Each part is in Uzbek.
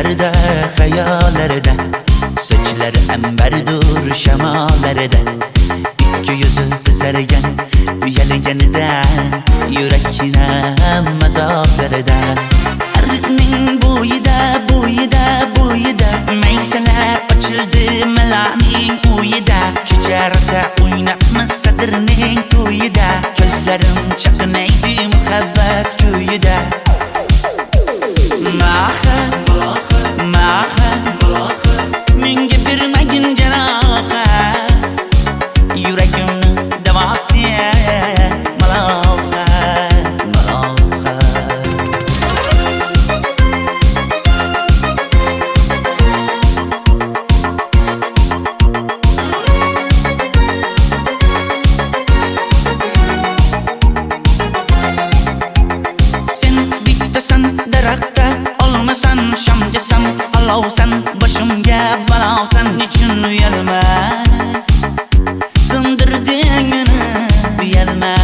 Düşlerde, hayallarda, saçları emberdur şemalarda. İki yüzü kızargan, uyalganidan, yurakina mazoblarda. Arıqning bo'yida, bo'yida, bo'yida, maysalar ochildi malaning uyida. Kecha rosa o'ynabmiz sadirning to'yida, ko'zlarim chaqnaydi muhabbat kuyida. Maha, maha, menga bermagin janoha, yuragimni davosi maloha, maloha. Sen bittasan daraxtda, olmasan shamgasan, olovsan boshimga balosan. Nechun uyalma, sindirding meni uyalma.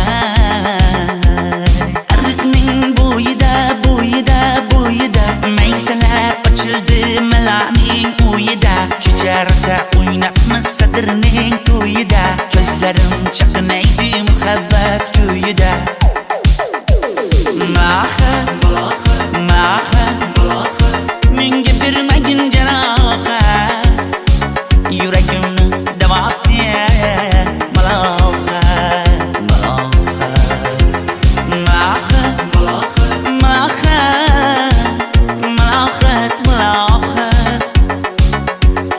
Arıqning bo'yida, bo'yida, bo'yida, maysalar ochildi malaning uyida. Kecha rosa o'ynabmiz sadirning to'yida, ko'zlarim chaqnaydi muhabbat kuyida. Maha, maha, menga bermagin janoha, yuragimni davosi maloha, maloha. Maha, maha, malohat, malohat,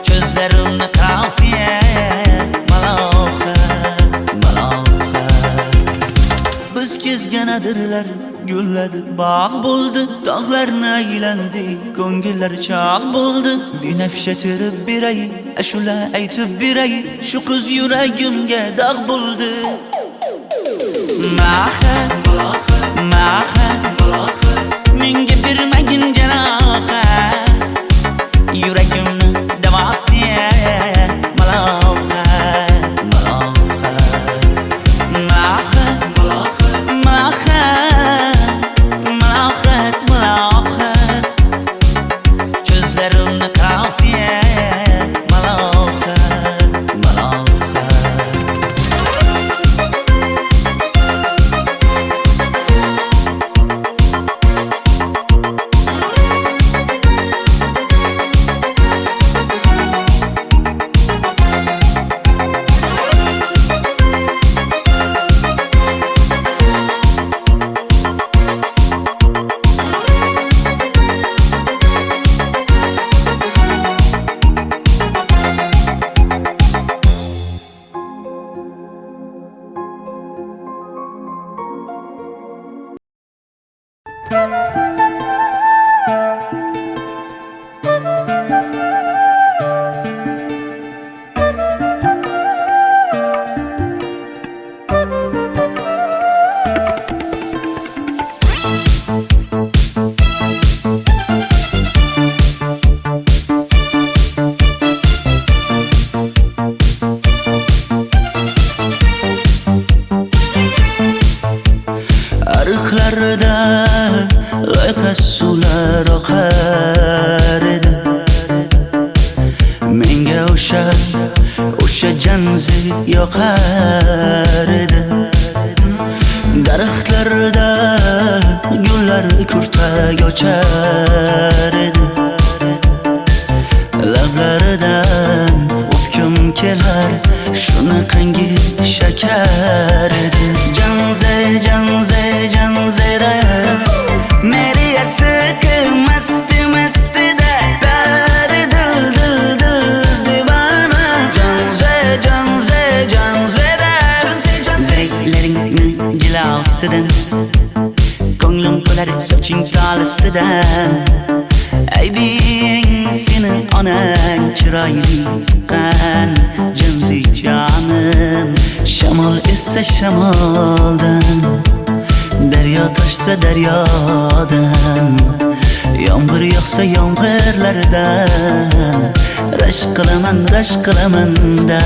ko'zlarimni tavsi maloha, maloha. Biz kezgan adirlar gulladi, bog' bo'ldi, tog'larni aylandi, ko'ngillar chog' bo'ldi. Binafsha terib beray, ashula aytib beray, shu qiz yuragimga dog' bo'ldi. Maha, maha, menga bermagin janoha, yuragimni davosi maloha, maloha. Maha, maha, malohat, malohat, ko'zlarimni tavsi maloha, maloha. Arıqlarda loyqa suvlar oqar edi, menga o'sha janzi yoqar edi. Daraxtlarda gullar kurtak ochar edi, lablaridan o'pkim kelar, shunaqangi shakar edi. Janze, janze, janzera, meri yarsiqi masti mastida, bari dil dil dil divana. Janze, janze, janzera, zeylaringni jilosidan, ko'nglim to'lar soching tolisidan. Aybing sening onang chiroyli qan, janzi jonim. Shamol essa shamoldan, daryo toshsa daryodan, yomg'ir yog'sa yomg'irlardan, rashk qilaman da.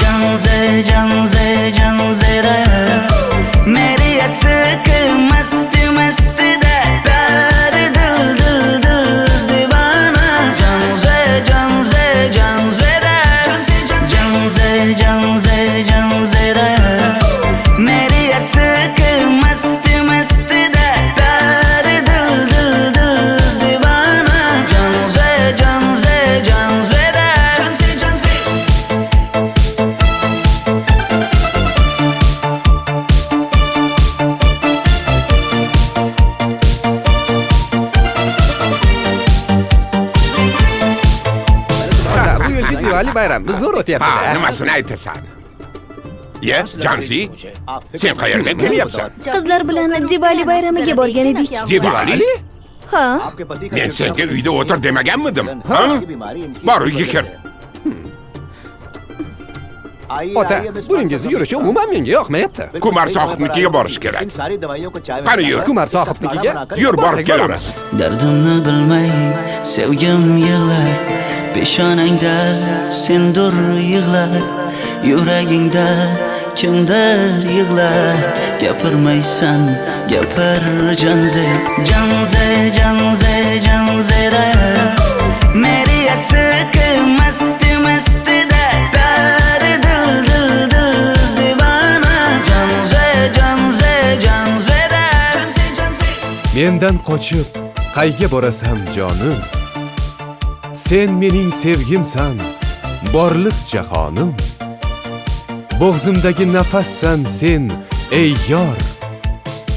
Janze, janze, janzera, meri yarsiqi masti mastida, bari dil dil dil Diwali bayramimiz zo'r Ha, o'tyapti-da. nimasini aytasan? Ye, Janzi, sen qayerdan kelyapsan? Qizlar bilan Diwali bayramiga borgan edik. Diwali? Ha, Men senga uyda o'tir demaganmidim? Ha? Bor, uyga kir. Ota, buningizni yurishi umuman menga yoqmayapti. Kumar sohibnikiga borish kerak. Qani yur. Kumar sohibnikiga Yur, borib borsak kelamiz. Dardimni bilmay sevgim yig'lar, peshonangda sendur yig'lar, yuragingda kimdir yig'lar. Gapirmaysan, gapir Janze, Janze, Janze, Janzera. Meri aşık masti masti da pari dil dil dil divana. Janze, Janze, Janzera. Janze, Janze. Mendan qochib qayga borasan jonim? Sen mening sevgimsan, borliq jahonim. Bo'g'zimdagi nafassan sen, ey yor.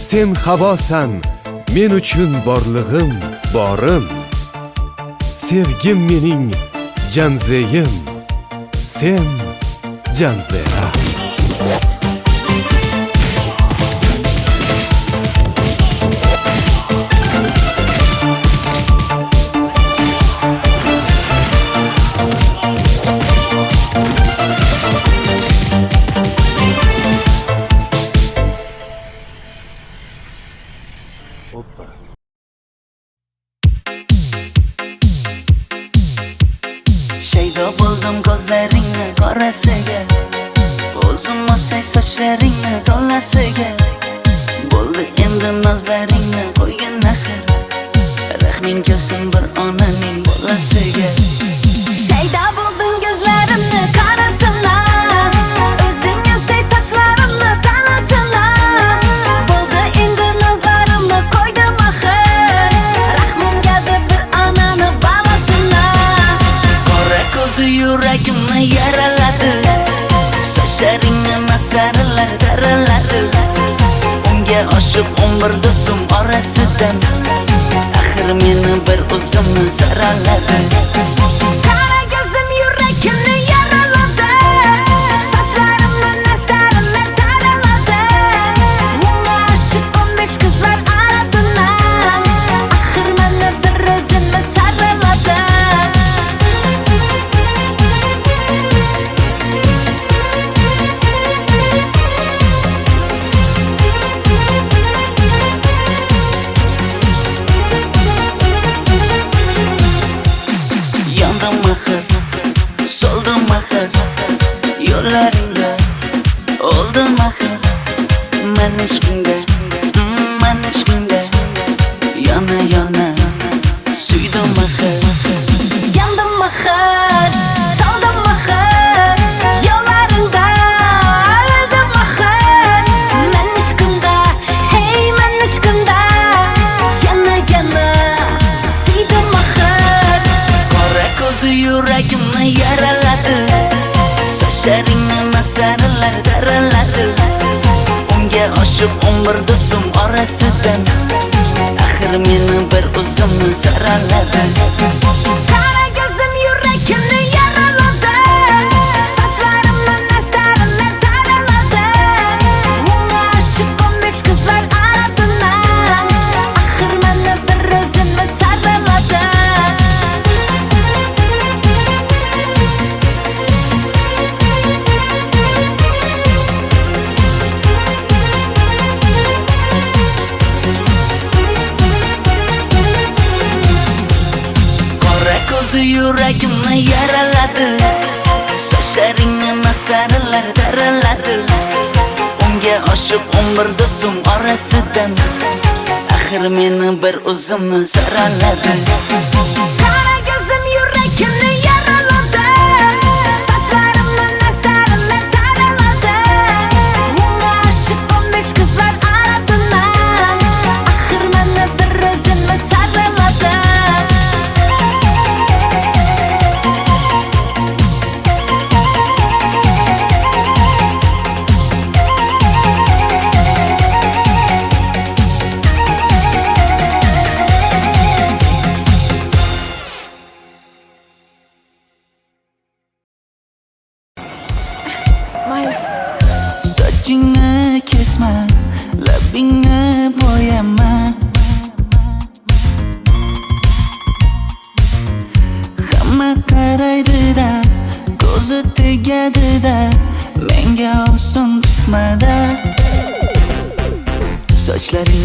Sen havosan, men uchun borlig'im, borim. Sevgim mening Janzeyim, sen Janzera. Shaydo bo'ldim ko'zlaringni qorasiga, o'zim o'say sochlaringni to'lasiga. Bo'ldi endi nozlaringni qo'ygan naxir, rahming kelsin bir onaning bolasiga. shayda bo'lding ko'zlarimni qarasana, o'zing yasay sochlarimni tanasana. Bo'ldi endi nazlarimni qo'ydim axir, rahmim keldi bir onani bolasina. Qora ko'zi yuragimni yaraladi, sochlaringni mastarlar daraladi. Unga oshiq 11 do'stim orasidan, axir meni bir o'zimni zaraladi. Qara ko'zim yuragimni yaraladi, sochlarimni nastarlar taraladi. Unga oshiq 15 qizlar arasina, axir meni bir o'zimni saraladi. Yandım axir, soldim axir, yo'llaringda oldim axir. Men ishqingda, men ishqingda yana yana suydim axir. Yandım axir, soldim axir, yo'llaringda oldim axir. Men ishqimda, hey men ishqimda yana yana suydim axir. Qora ko'zi yuragimni yaraladi, sochlaringni mastarlar daraladi. Unga oshiq 11 do'stim orasidan, axir meni bir o'zimni zaraladi. Qara ko'zim yuragimni yaraladi, sochlarimni nastarlar taraladi. Unga oshiq 15 qizlar arasina, axir meni bir o'zimni saraladi. Qora ko'zi yuragimni yaraladi, sochlaringni mastarlar daraladi. Unga oshiq 11 do'stim orasidan, axir meni bir o'zimni zaraladi. Qara ko'zim yuragimni yaraladi, sochlarimni nastarlar taraladi. Unga oshiq 15 qizlar arasina, axir meni bir o'zimni saraladi.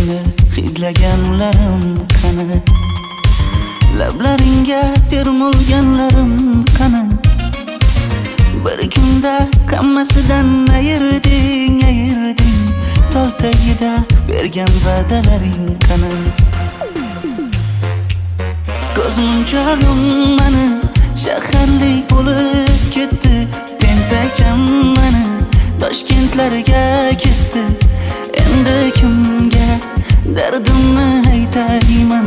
Sochlaringni hidlaganlarim qani? Lablaringga termulganlarim qani? Bir kunda hammasidan ayırding Tol tagida bergan va'dalaring qani? Ko'zmunchog'im mani shaharlik bo'lib ketdi. Tentakcham mani Toshkentlarga ketdi. Endi kimga dardimni aytayman?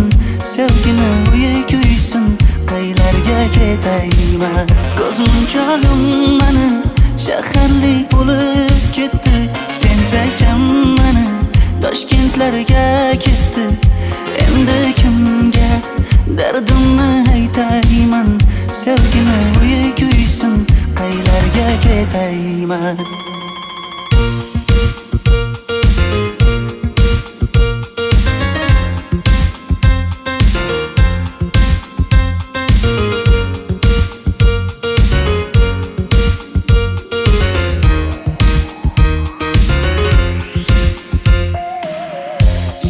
Sevgini uyi kuysin, qaylarga ketayman? Ko'zmunchog'im mani shaharlik bo'lib ketdi. Tentakcham mani Toshkentlarga ketdi. Endi kimga dardimni aytayman? Sevgini uyi kuysin, qaylarga ketayman?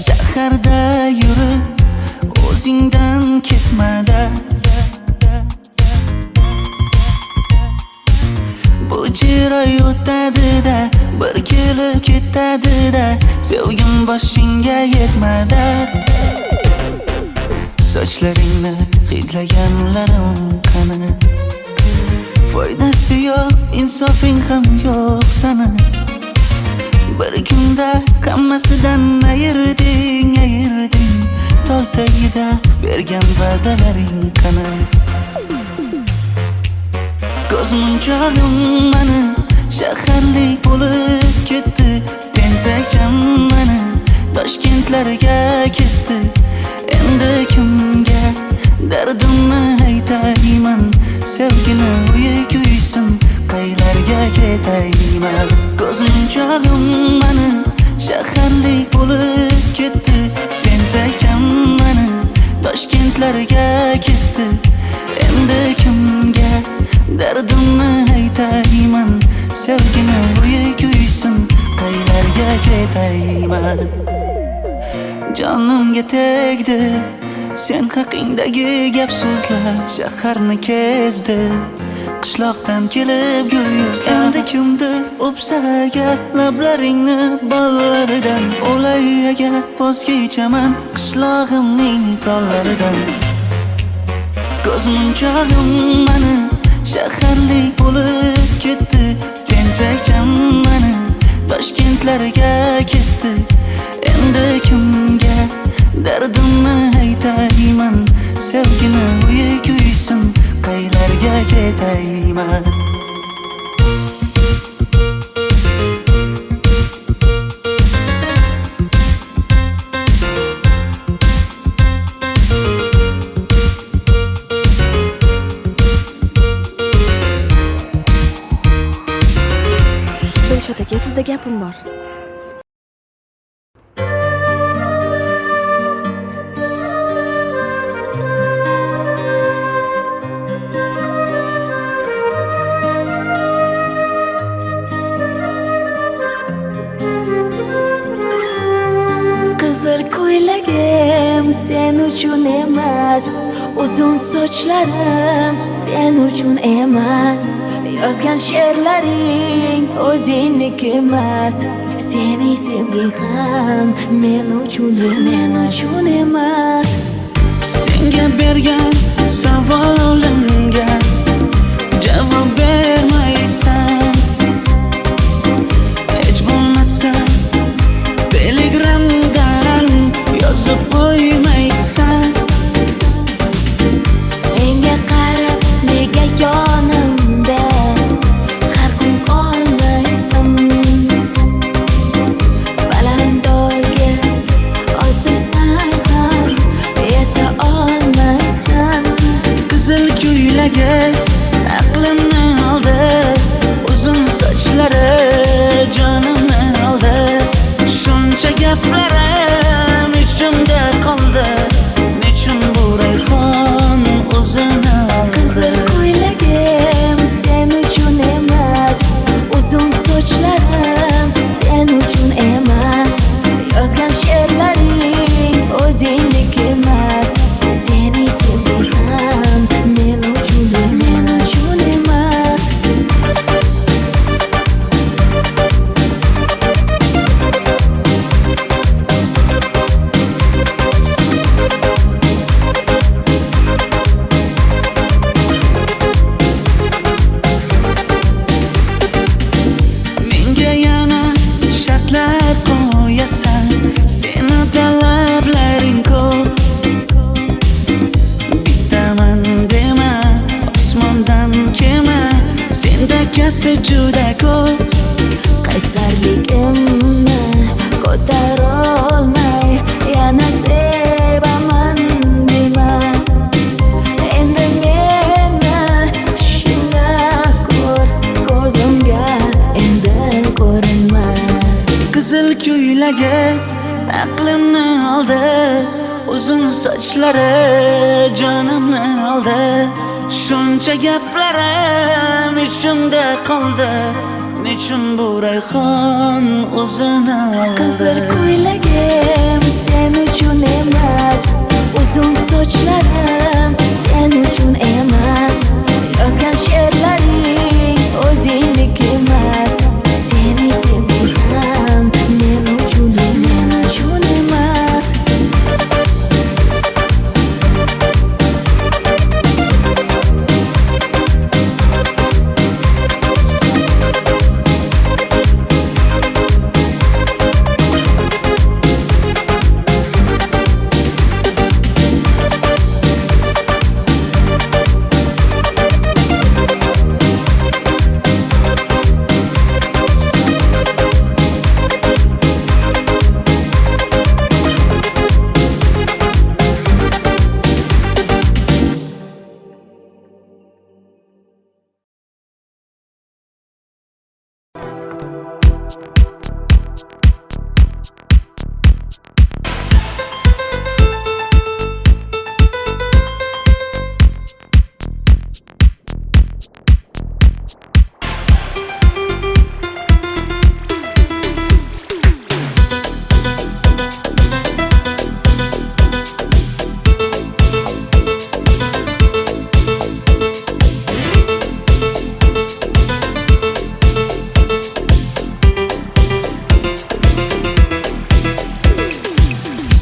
Shaharda yurib o'zingdan ketmada, bu jiroy o'tadi-da, bir kelib ketadi-da, sevgim boshingga yetmada. Sochlaringni hidlaganlarim qani? Foydasi yo'q, insofing ham yo'q sana. Bir kunda hammasidan ayırding Tol tagida bergan va'dalaring qani? Ko'zmunchog'im mani shaharlik bo'lib ketdi. Tentakcham mani Toshkentlarga ketdi. Endi kimga dardimni aytayman? Sevgini uyi kuysin, qaylarga ketayman? Ko'zmunchog'im mani shaharlik bo'lib ketdi. Tentakcham mani Toshkentlarga ketdi. Endi kimga dardimni aytayman? Sevgini uyi kuysin, qaylarga ketayman? Jonimga tegdi sen haqingdagi gap so'zlar, shaharni kezdi qishloqdan kelib gul yuzlar. Endi kimdir o'psa agar lablaringni bollaridan, o'lay agar voz kechaman qishlog'imning tollaridan. Ko'zmunchog'im mani shaharlik bo'lib ketdi. Tentakcham mani Toshkentlarga ketdi. Endi kimga dardimni aytayman? Sevgini uyi kuysin, qaylarga ketayman? Dilshod aka, sizda gapim bor. Qizil ko'ylagim sen uchun emas, uzun sochlarim sen uchun emas, yozgan she'rlaring o'zingniki emas, sening sevging ham men uchun emas. Senga bergan savolimga javob bermaysan. Hech bo'lmasa Telegramdan yozib qo'ymaysan. Menga qarab nega yonimda har kun qolmaysan? Balandorga osilsang ham yeta olmaysan. Qizil ko'ylagi aqlimni oldi. esa juda ko'p. qaysarligimni ko'tarolmay yana sevaman dema. Endi meni tushingda ko'r, ko'zimga endi ko'rinma. Qizil ko'ylagi aqlimni oldi, uzun sochlari jonimni oldi. Shuncha gaplarim ichimda qoldi, nechun bu rayhon o'zini oldi. Qizil ko'ylagim sen uchun emas, uzun sochlarim sen uchun emas. Yozgan she'rlaring o'zingdek emas. Seni sevdim men uchun emas.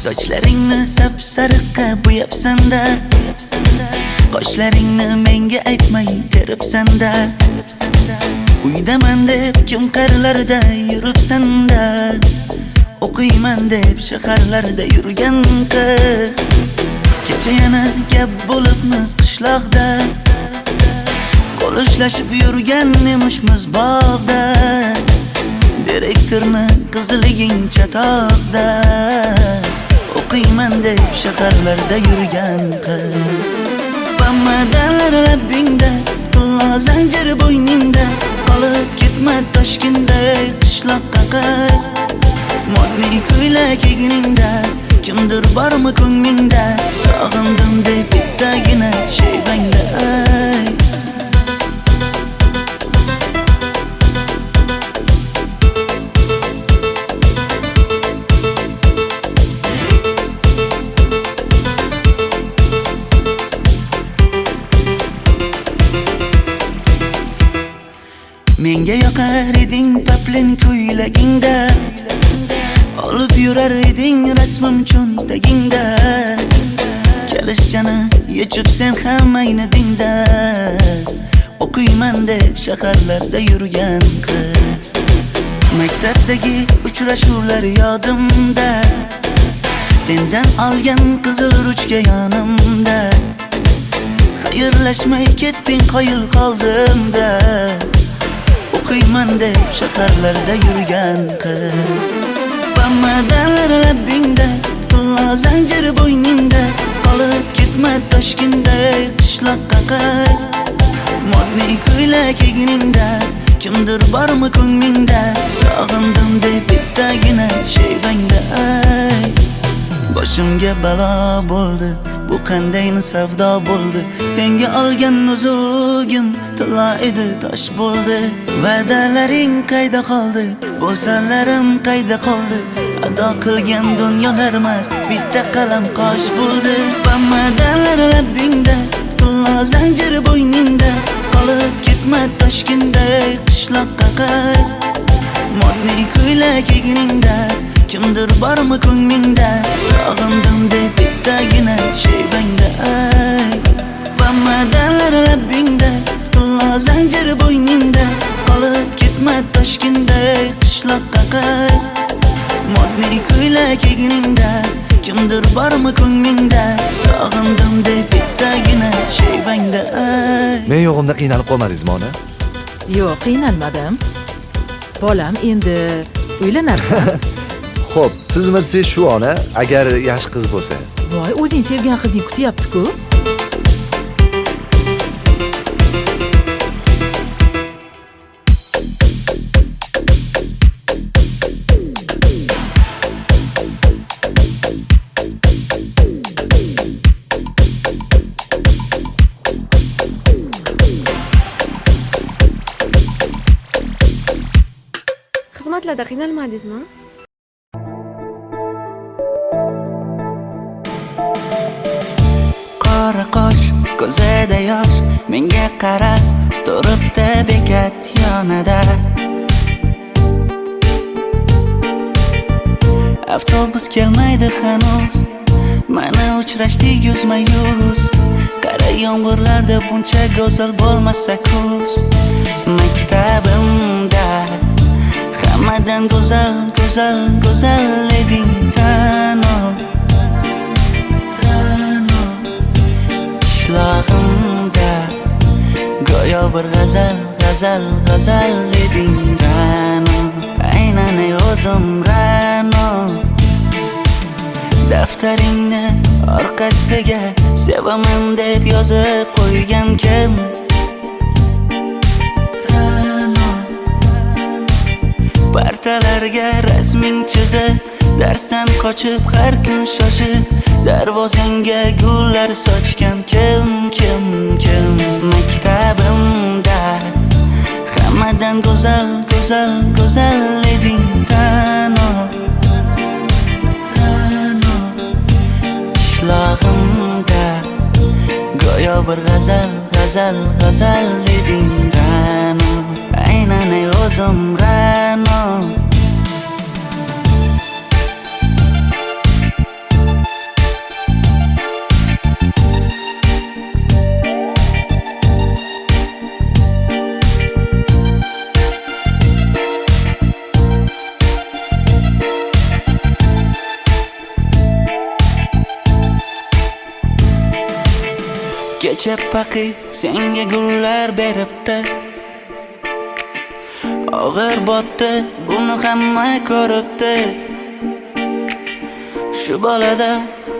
Sochlaringni sap-sariqqa bo'yabsan-da, qoshlaringni menga aytmay teribsan-da. Uydaman deb kim qarlarda yuribsan-da, o'qiyman deb shaharlarda yurgan qiz. Kecha yana gap bo'libmiz qishloqda, qo'l ushlashib yurgan emishmiz bog'da. Direktorni qiziliging chatoqda, o'qiyman deb shaharlarda yurgan qiz. Bamadanlar labbingda, tilla zanjir bo'yningda, qolib ketma Toshkentda qishloqqa qayt. Modniy ko'ylak egningda, kimdir bormi ko'nglingda, sog'indim deb bittagina shevangda ayt. Menga yoqar eding paplin ko'ylagingda, olib yurar eding rasmim cho'ntagingda. Kalishchani yechib sen ham aynadingda, o'qiyman deb shaharlarda yurgan qiz. Maktabdagi uchrashuvlar yodimda, sendan olgan qizil ruchka yonimda. Xayrlashmay ketding qoyil qoldimda, o'qiyman deb shaharlarda yurgan qiz. Bamadanlar labbingda, tilla zanjir bo'yningda, qolib ketma Toshkentda qishloqqa qayt. Modniy ko'ylak egningda, kimdir bormi ko'nglingda, sog'indim deb bittagina shevangda ayt. Boshimga balo bo'ldi, bu qanday savdo bo'ldi. Senga olgan nuzugim tilla edi, tosh bo'ldi. Va'dalaring qayda qoldi, bo'salarim qayda qoldi. Ado qilgan dunyolar emas, bitta qalam qosh bo'ldi. Bamadanlar labbingda, tilla zanjir bo'yningda, qolib ketma Toshkentda qishloqqa qayt. Modniy ko'ylak egningda, kimdir bormi ko'nglingda, sog'indim deb bittagina shevangda ayt. Bamadanlar labbingda, tilla zanjir bo'yningda, qolib ketma Toshkentda qishloqqa qayt. Modniy ko'ylak egningda, kimdir bormi ko'nglingda, sog'indim deb bittagina shevangda ayt. Men yo'g'imda qiynalib qolmadingizmi ona? Yo'q, qiynalmadim. Bolam, endi uylanarsan. Xo'p, siz shu ona agar yaxshi qiz bo'lsa. Voy, o'zing sevgan qizing kutyapti-ku. Xizmatlarda qiynalmadingizmi? Qora qosh, ko'zida yosh, menga qarab turibdi bekat yonida. Avtobus kelmaydi hanuz, mana uchrashdik yuzma-yuz. Qara yomg'irlarda buncha go'zal bo'lmasa kuz. Maktabimda hammadan go'zal, go'zal, go'zal eding Ra'no. Qishlog'imda go'yo bir g'azal, g'azal, g'azal eding Ra'no. Aynan o'zim Ra'no. Daftaringni orqasiga sevaman deb yozib qo'ygan kim? Partalarga rasming chizib, darsdan qochib har kun shoshib, darvozangga gullar sochgan kim? Maktabimda hammadan go'zal, go'zal, go'zal eding Ra'no. Qishlog'imda go'yo bir g'azal, g'azal, g'azal eding Ra'no. Aynan o'zim Ra'no. Kecha paqi senga gullar beribdi, og'ir botdi, buni hamma ko'ribdi. Shu bolada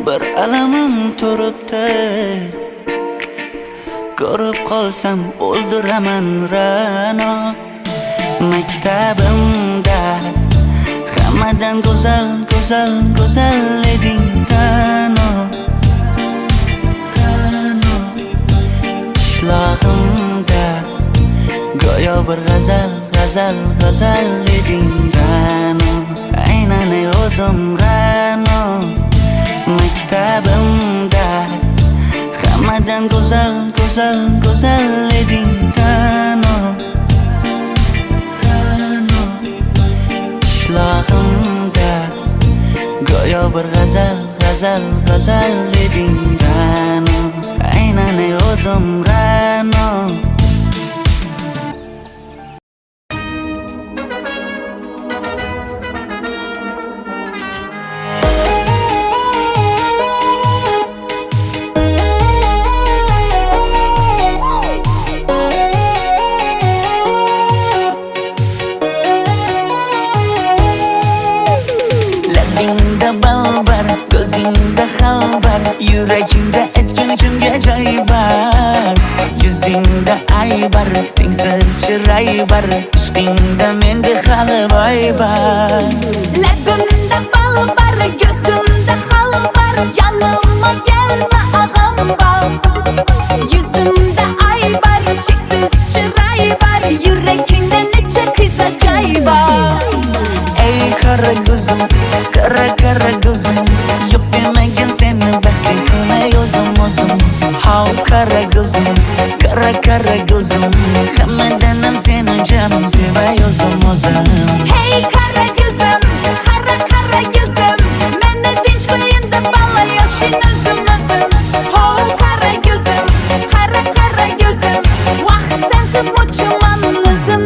bir alamim turibdi, ko'rib qolsam o'ldiraman Ra'no. Maktabimda hammadan go'zal, go'zal, go'zal eding Ra'no. Qishlog'imda go'yo bir g'azal, g'azal, g'azal eding Ra'no. Aynan o'zim Ra'no. Maktabimda hammadan go'zal, go'zal, go'zal eding Ra'no. Qishlog'imda go'yo bir g'azal, g'azal, g'azal eding Ra'no. Aynan o'zim Ra'no. Labingda balbar, ko'zingda xalbar, yuragingda etgan kimga joy bar. Yuzingda aybar, tengsiz chiray bar, ishqingda menda hali boy bar. Labimda balbar, ko'zimda xalbar, yanıma gelme ağam bal. Yuzimda aybar, cheksiz chiray bar, yuragingda necha qiza joy bar. Ey qara ko'zim, qara qara ko'zim, yo'q demagan seni baxtli qilay o'zim. Hav qara ko'zim, qara qara ko'zim, hammadan ham seni jonim sevay o'zim. Hey qara ko'zim, qara qara ko'zim, meni tinch qo'yinda balla yoshing o'zim. Hav qara ko'zim, qara qara ko'zim, vaqt sensiz mo'chiman o'zim.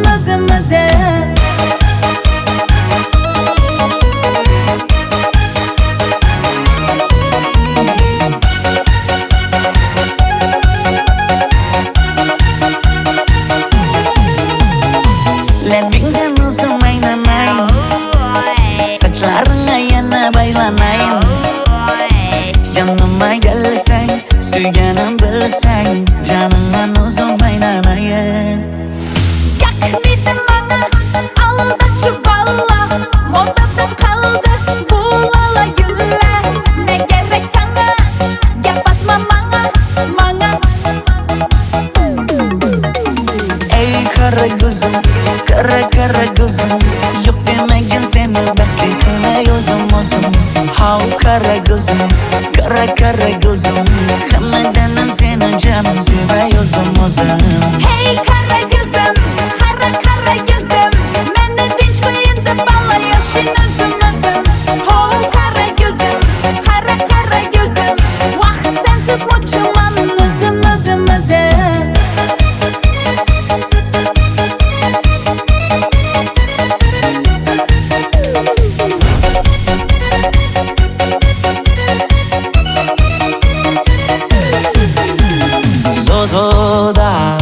Kara kara gözüm Hammadanam seni canım sevay o'zim Hey kara gözüm, kara kara gözüm Meni tinch qo'yin deb balla yashin o'zim Ho kara gözüm, kara kara gözüm Vaqt sensiz mo'chiman o'zim Zozoda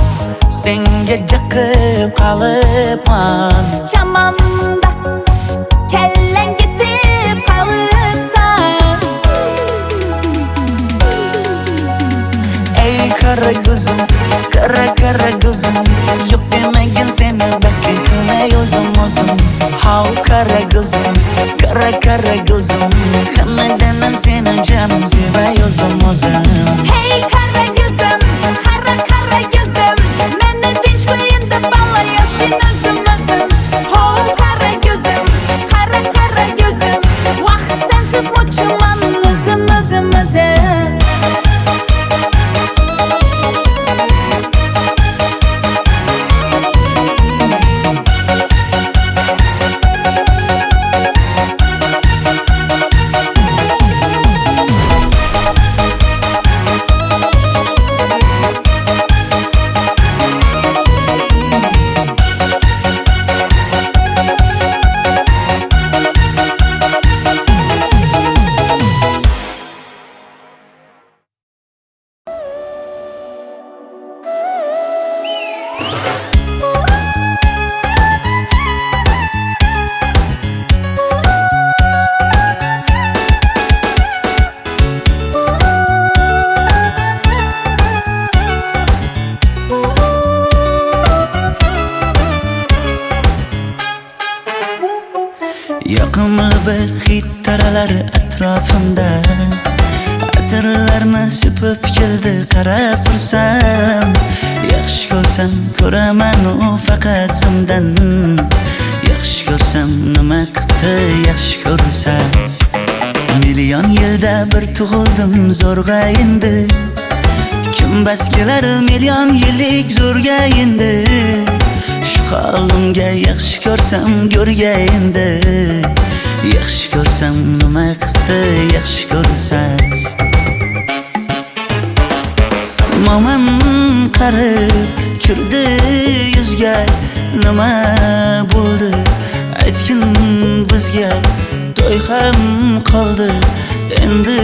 senga jiqib qolibman Chamamda kellang ketib qolibsan Ey kara gözüm kara kara gözüm Yok demagin seni baxtli qilay o'zim How kara gözüm kara gözüm Hammadanam seni canım sevay o'zim Hey kara gözüm, kara kara gözüm Meni tinch qo'yin deb balla yashin o'zim Ho kara gözüm, kara kara gözüm Vaqt sensiz mo'chiman o'zim Yoqimli bir hid taralar atrofimda Atirlarni sepib keldi qarab tursam Yaxshi ko'rsam ko'raman u faqat simdan Yaxshi ko'rsam nima qildi yaxshi ko'rsam Million yilda bir tug'ildim zo'rg'a endi Kim bas kelar million yillik zo'rga endi Shu holimga yaxshi ko'rsam go'rga endi Yaxshi ko'rsam nima qildi yaxshi ko'rsam Momam qarib kirdi yuzga Nima bo'ldi aytgin bizga To'y ham qoldi endi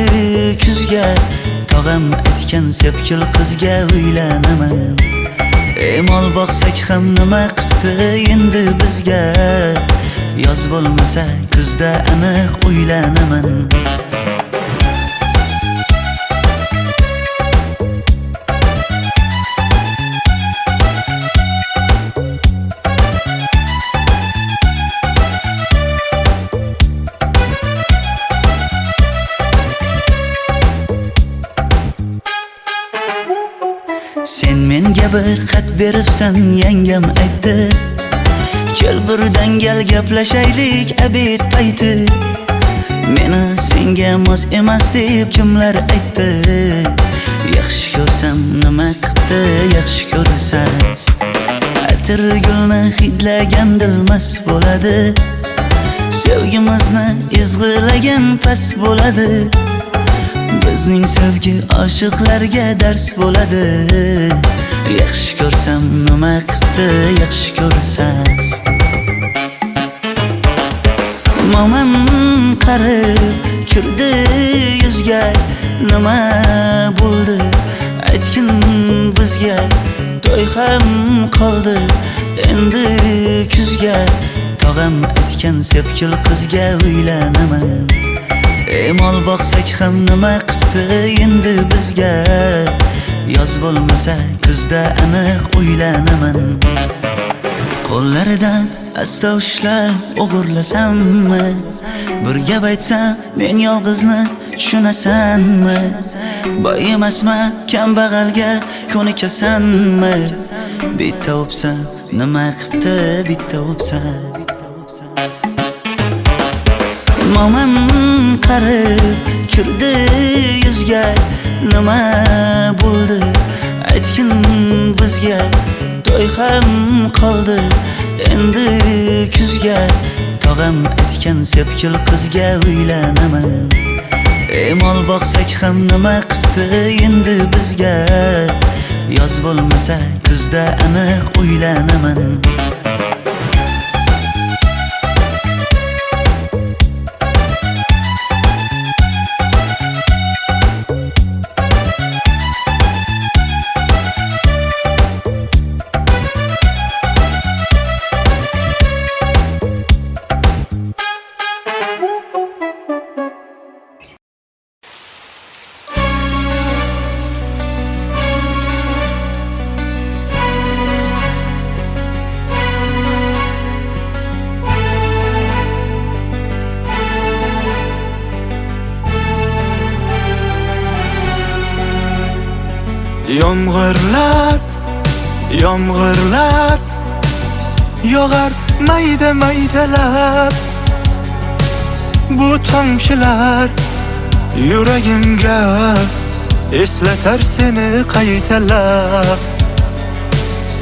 kuzga Tog'am aytgan sepkil qizga uylanaman Mol boqsak ham nima qildi endi bizga Yoz bo'lmasa kuzda aniq uylanaman Sen menga bir xat beribsan yangam aytdi Kel birdan gal gaplashaylik abid payti Meni senga mos emas deb kimlar aytdi Yaxshi ko'rsam nima qildi yaxshi ko'rsam Atir gulni hidlagan dilmas bo'ladi Sevgimizni izg'ilagan pas bo'ladi Bizning sevgi oshiqlarga dars bo'ladi Yaxshi ko'rsam nima qildi yaxshi ko'rsam Momam qarib kirdi yuzga Nima bo'ldi aytgin bizga To'y ham qoldi endi kuzga Tog'am aytgan sepkil qizga uylanaman Mol boqsak ham nima qildi endi bizga Yoz bo'lmasa kuzda aniq uylanaman Qo'llaridan asta ushlab o'g'irlasammi Bir gap aytsam men yolg'izni tushunasanmi Boy emasman kambag'alga ko'nikasanmi Bitta o'psam nima qildi bitta o'psam Mo'min qarib kirdi yuzga, nima bo'ldi aytgin bizga. To'y ham qoldi endi kuzga, tog'am aytgan sepkil qizga uylanaman. Mol boqsak ham nima qipti endi bizga, yoz bo'lmasa kuzda aniq uylanaman. Yomg'irlar, yomg'irlar yog'ar mayda maydalab. Bu tomchilar yuragimga eslatar seni qaytalab.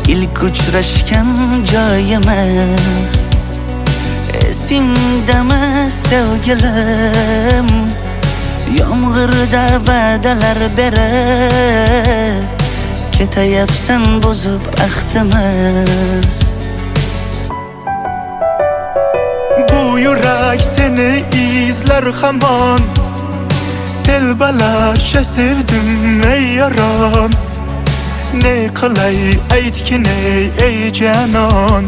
İlk uchrashgan joyimiz esingdami sevgilim? Yomg'irda va'dalar berib ketayapsan bozib ahdimiz. Bu yurak seni izler hamon, telbalarcha sevdim ey yaron. Ne qilay aytgin ey canon,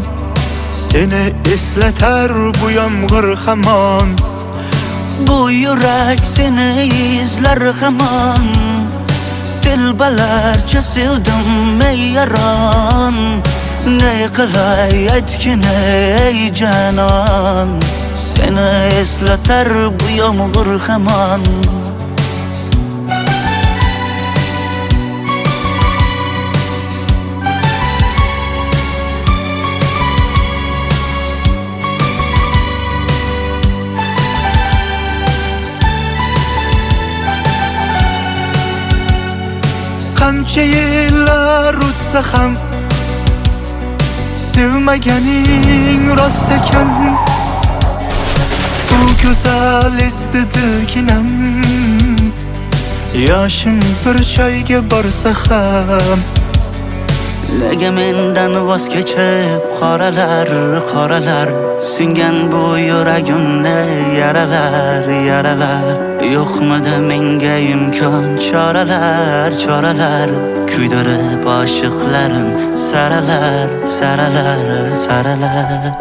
seni eslatar bu yomg'ir hamon. Bu yurak seni izler hamon, telbalarcha sevdim ey yaron. Ne qilay aytgin ey canon, seni eslatar bu yomg'ir hamon. Qancha yillar o'tsa ham sevmaganing rost ekan. Bu go'zal esdi dilginam, yoshim bir joyga borsa ham. Nega mendan voz kechib qoralar, qoralar singan bu yuragimni yaralar, yaralar. Yo'qmidi menga imkon choralar, choralar kuydirib oshiqlarim saralar, saralar, saralar.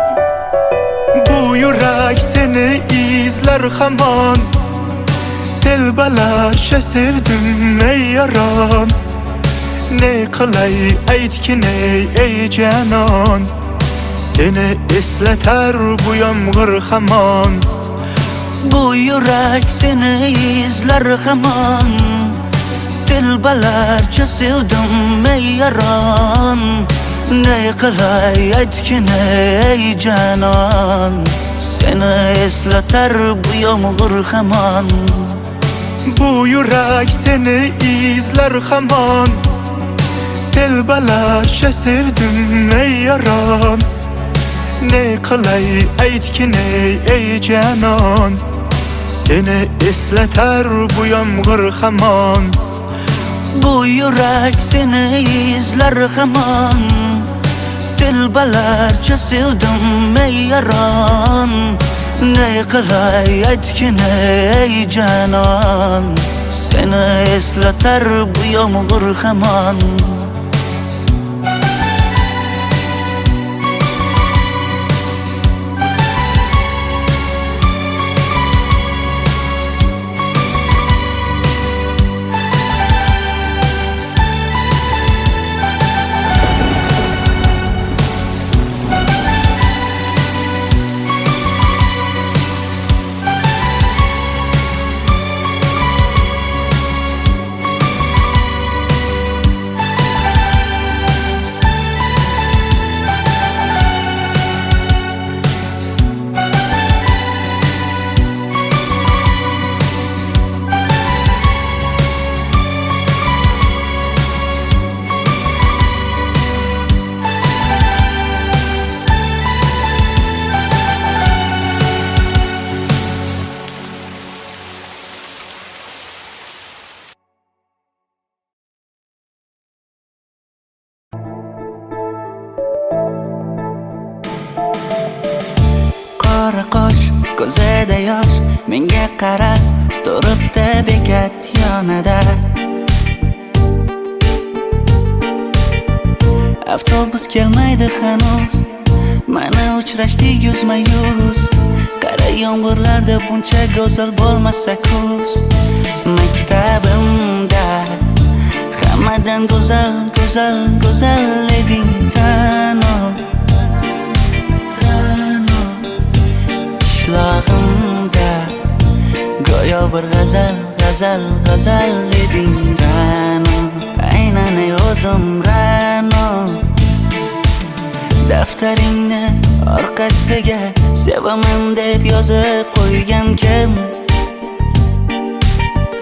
Bu yurak seni izler hamon, telbalarcha sevdim ey yaron. Ne qilay aytgin ey canon, seni eslatar bu yomg'ir hamon. Bu yurak seni izler hamon, telbalarcha sevdim ey yaron. Ne qilay aytgin ey canon, seni eslatar bu yomg'ir hamon. Bu yurak seni izler hamon, telbalarcha sevdim ey yaron. Ne qilay aytgin ey canon, seni eslatar bu yomg'ir hamon. Bu yurak seni izler hamon, telbalarcha sevdim ey yaron. Ne qilay aytgin ey canon, seni eslatar bu yomg'ir hamon. qora qosh, ko'zida yosh, menga qarab turibdi bekat yonida. Avtobus kelmaydi hanuz, mana uchrashdik yuzma-yuz. Qara yomg'irlarda buncha go'zal bo'lmasa kuz. Maktabimda hammadan go'zal, go'zal, go'zal eding Ra'no. Ra'no qishlog'imda go'yo bir g'azal, g'azal, g'azal eding Ra'no. Aynan o'zim Ra'no. Daftaringni orqasiga sevaman deb yozib qo'ygan kim?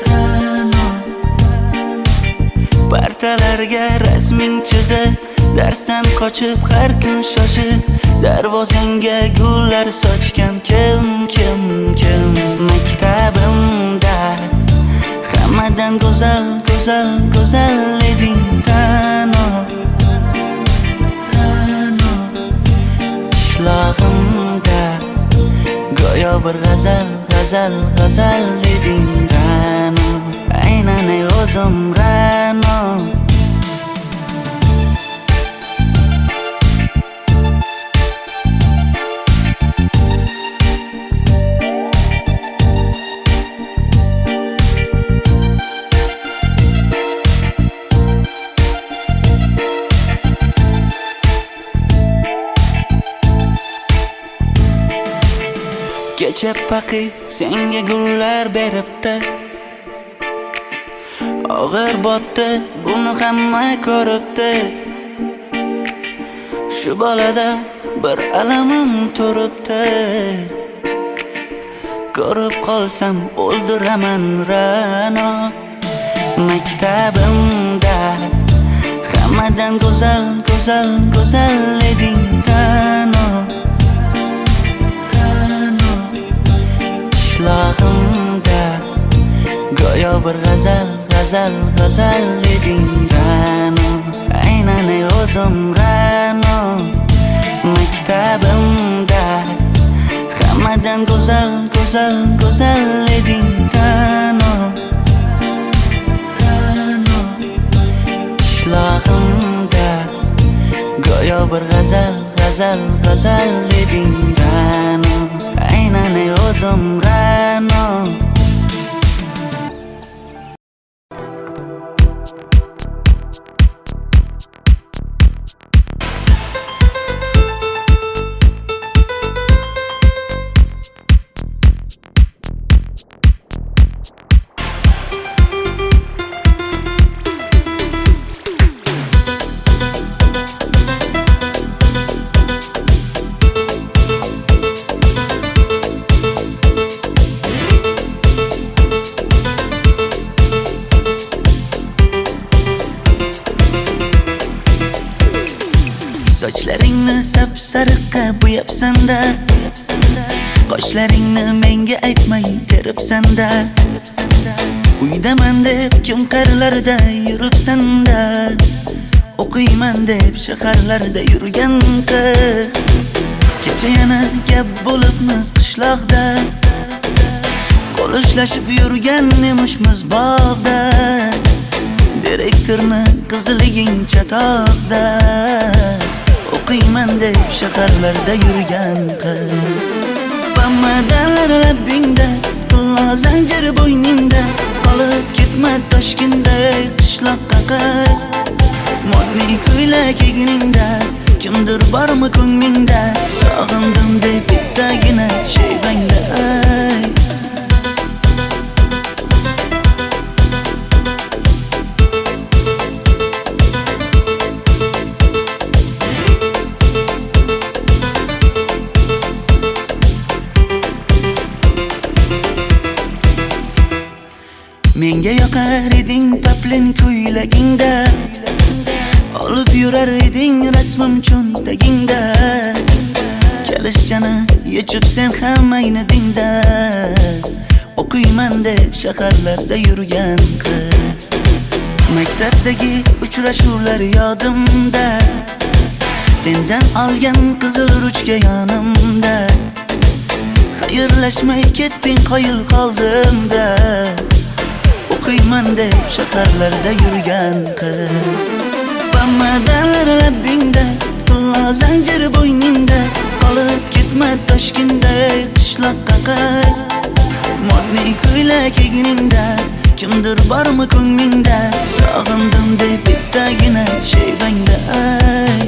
Ra'no. Partalarga rasming chizib, darsdan qochib har kun shoshib, darvozangga gullar sochgan kim, kim, kim? Maktabimda hammadan go'zal, go'zal, go'zal eding Ra'no. Ra'no qishlog'imda go'yo bir g'azal, g'azal, g'azal eding Ra'no. Aynan o'zim Ra'no. Kecha paqi senga gullar beribdi, og'ir botdi, buni hamma ko'ribdi. Shu bolada bir alamim turibdi, ko'rib qolsam o'ldiraman Ra'no. Maktabimda hammadan go'zal, go'zal, go'zal eding Ra'no. Qishlog'imda go'yo bir g'azal, g'azal, g'azal eding Ra'no. Aynan o'zim Ra'no. Maktabimda hammadan go'zal, go'zal, go'zal eding Ra'no. Ra'no qishlog'imda go'yo bir g'azal, g'azal, g'azal eding Ra'no. Aynan o'zim Ra'no. Sochlaringni sap-sariqqa bo'yabsan-da, qoshlaringni menga aytmay teribsan-da. Uydaman deb kim qarilarda yuribsan-da, o'qiyman deb shaharlarda yurgan qiz. Kecha yana gap bo'libmiz qishloqda, qo'l ushlashib yurgan emishmiz bog'da. Direktorni qiziliging chatoqda, o'qiyman deb shaharlarda yurgan qiz. Bamadanlar labbingda, qullo zanjir bo'yningda, qolib ketma Toshkentda qishloqqa qayt. Modniy ko'ylak egningda, kimdir bormi ko'nglingda, sog'indim deb bittagina shevangda ayt. Menga yoqar eding paplin ko'ylagingda, olib yurar eding rasmim cho'ntagingda. Kalishchani yechib sen ham aynadingda, o'qiyman deb shaharlarda yurgan qiz. Maktabdagi uchrashuvlar yodimda, sendan olgan qizil ruchka yonimda. Xayrlashmay ketding, qoyil qoldim-da. O'qiyman deb shaharlarda yurgan qiz. Bamadan labbingda, pulla zanjir bo'yningda, qolib ketma Toshkentday qishloqqa qayt. Modniy ko'ylak egningda, kimdir bormi ko'nglingda? Sog'indim deb bittagina shevangda ay.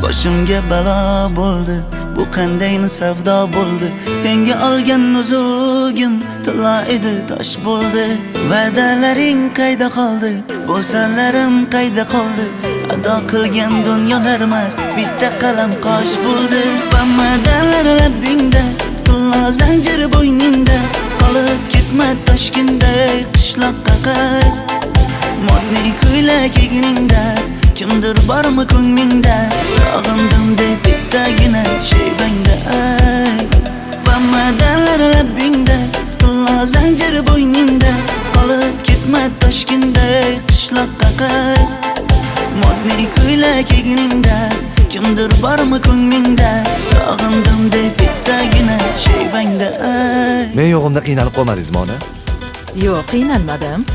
Boshimga balo bo'ldi, bu qanday savdo bo'ldi? Senga olgan nuzugim tilla edi, tosh bo'ldi. Va'dalaring qayda qoldi? Bo'salarim qayda qoldi? Ado qilgan dunyolar emas, bitta qalam qosh bo'ldi. Bamadanlar labbingda, tilla zanjir bo'yningda, qolib ketma Toshkentday qishloqqa qayt. Modniy ko'ylak egningda, kimdir bormi ko'nglingda? Sog'indim deb bittagina shevangda ay. Bamadanlar labbingda, tilla zanjir bo'yningda, qolib ketma Toshkentday qishloqqa qayt. Modniy ko'ylak egningda, kimdir bormi ko'nglingda? Sog'indim deb bittagina shevangda ay. Men yo'g'imda qiynalib qolmadingizmi ona? Yo'q, qiynalmadim.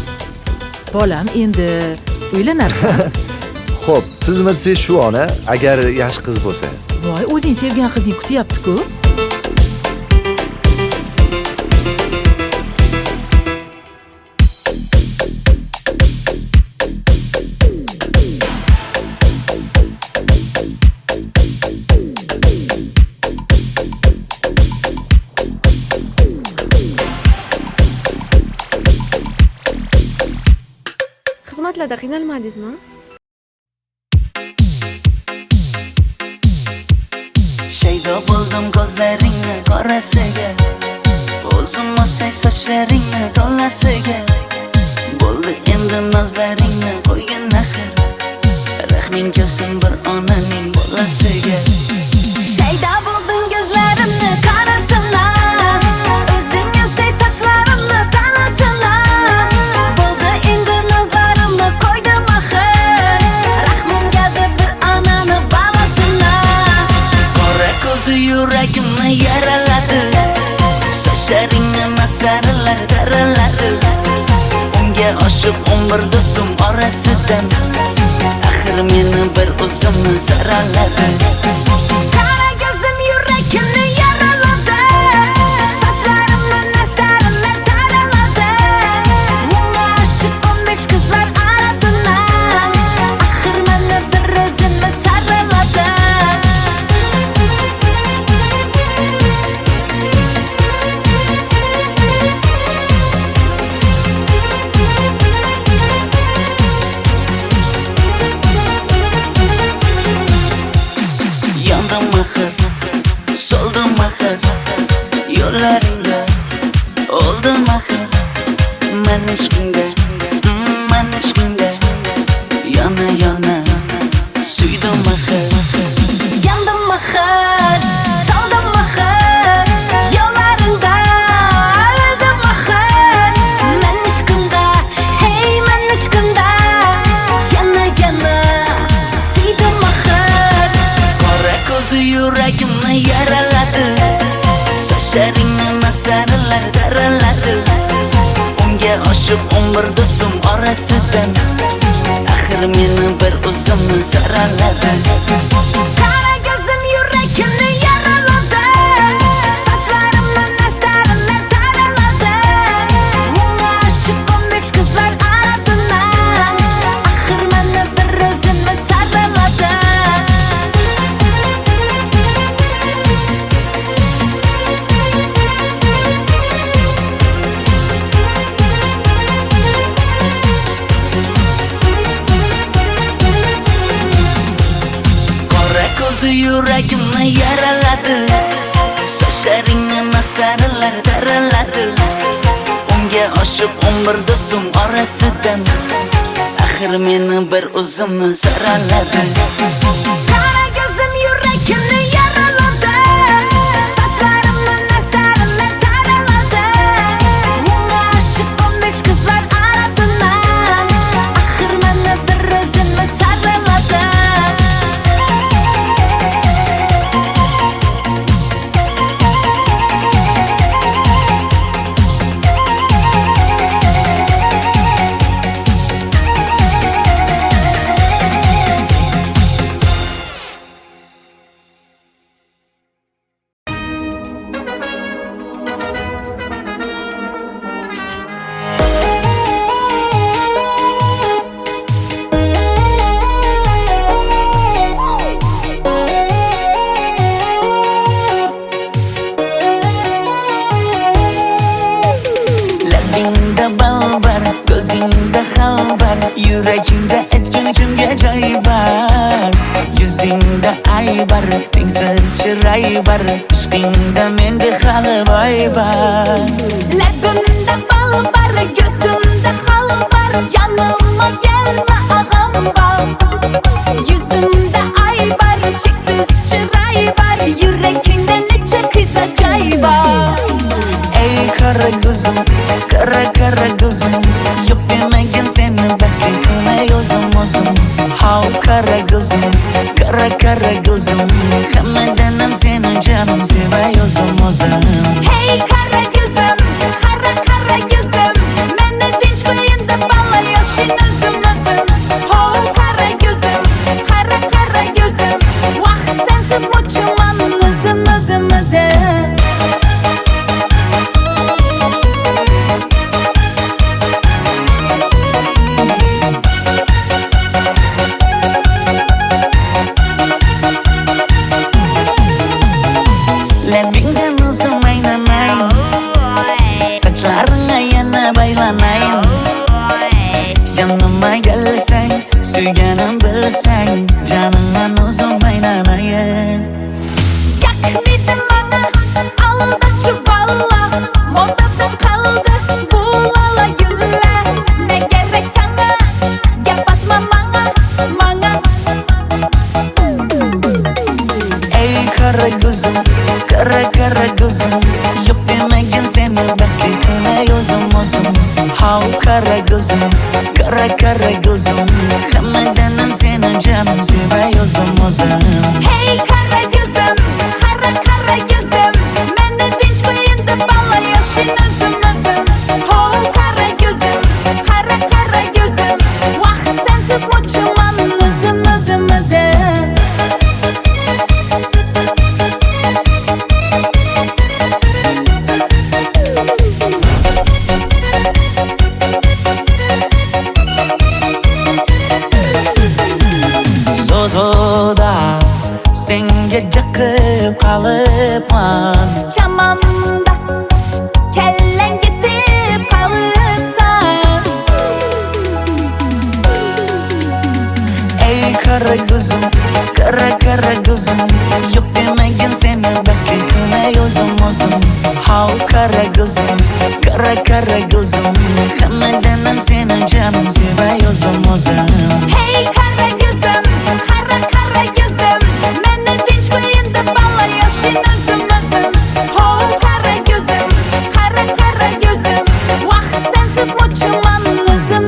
Bolam, endi uylanarsan. Xo'p, siz bilsangiz shu ona, agar yaxshi qiz bo'lsa. Voy, o'zing sevgan qizing kutyapti-ku. Xizmatlarda qiynalmadingizmi? Shaydo bo'ldim ko'zlaringni qorasiga, o'zim o'say sochlaringni to'lasiga. Bo'ldi endi nozlaringni qo'ygan axir, rahming kelsin bir onaning bolasiga. Shaydo bo'ldim ko'zlarimni qarasana, o'zing o'say sochlarimni tanasana. Bo'ldi endi nozlarimni qo'ydim axir, rahmim keldi bir onani bolasina. Qora ko'zi yuragimni yaraladi, sochlaringni masaralar daraladi. Unga oshiq 11 do'stim orasidan, axir meni bir o'zimni zaraladi. Qara ko'zim yuragimni yaraladi, sochlarimni nastarlar taraladi. Unga oshiq 15 qizlar arasidan, axir meni bir o'zimni saraladi. Yandım axir, soldim axir, yo'llaringda oldim axir. Men ishqingda, yana yana suydim axir. Yandım axir, soldim axir, yo'llaringda oldim axir. Men ishqingda, hey men ishqingda, yana yana suydim axir. Qora ko'zi yuragimni yaraladi, sochlaringni masaralar daraladi. Unga oshiq 11 do'stim orasidan, axir meni bir o'zimni zaraladi. Qara ko'zim yuragimni yaraladi, sochlarimni nastarlar taraladi. Unga oshiq 15 qizlar arasidan, axir meni bir o'zimni saraladi. Qora ko'zi yuragimni yaraladi, sochlaringni masaralar daraladi. Unga oshiq 11 do'stim orasidan, axir meni bir o'zimni zaraladi. Qara ko'zim yuragimni yaraladi, sochlarimni nastarlar taraladi. Unga oshiq 15 qizlar arasidan, axir meni bir o'zimni saraladi. Yüreğimde etkin kimge joy var. Yüzingda ay var, tengsiz chiroy var. Ishqingda menda hali boy var. Labimda bal var, gözümde hal var. Yanıma gelme ağam var. Yüzümde ay var, cheksiz chiroy var. Yüreğimde necha kıza joy var. Ey kara gözüm, kara gözüm. Yok demegin seni baxtli qilay o'zim. Hav kara gözüm, kara gözüm. Hammadanam seni canım sevay o'zim. Hey kara gözüm, kara gözüm. Meni dinch qo'yin deb balayoshin o'zim. Ho kara gözüm, kara gözüm. Vaqt sensiz mo'chiman o'zim. Labingdan o'zim aylanayin, sochlaringga yana baylanayin. Yanıma gelsang, suyganim bilsang, caningdan o'zim aylanayin. Yakmidi bana aldachi balla. Modada qaldi bu lala gullar. Ne gerek sana, gap atma manga. Ey kara gözüm, kara gözüm. Yok demegin seni baxtli qilay o'zim. Hav kara gözüm, kara gözüm. Hammadanam seni canım sevay o'zim. Hey kara gözüm, kara gözüm. Meni dinch qo'yin deb balayoshin o'zim. Ho kara gözüm, kara gözüm. Vaqt sensiz mo'chiman o'zim. Zozoda senga jaqib qolibman. Chamamda kellang ketib qolibsan. Ey kara gözüm, kara gözüm. Yok demegin seni baxtli qilay o'zim. Hav kara gözüm, kara gözüm. Hammadanam seni canım sevay o'zim. Hey kara gözüm, kara gözüm. Meni dinch qo'yin deb balayoshin o'zim. Ho kara gözüm, kara gözüm. Vaqt sensiz mo'chiman o'zim.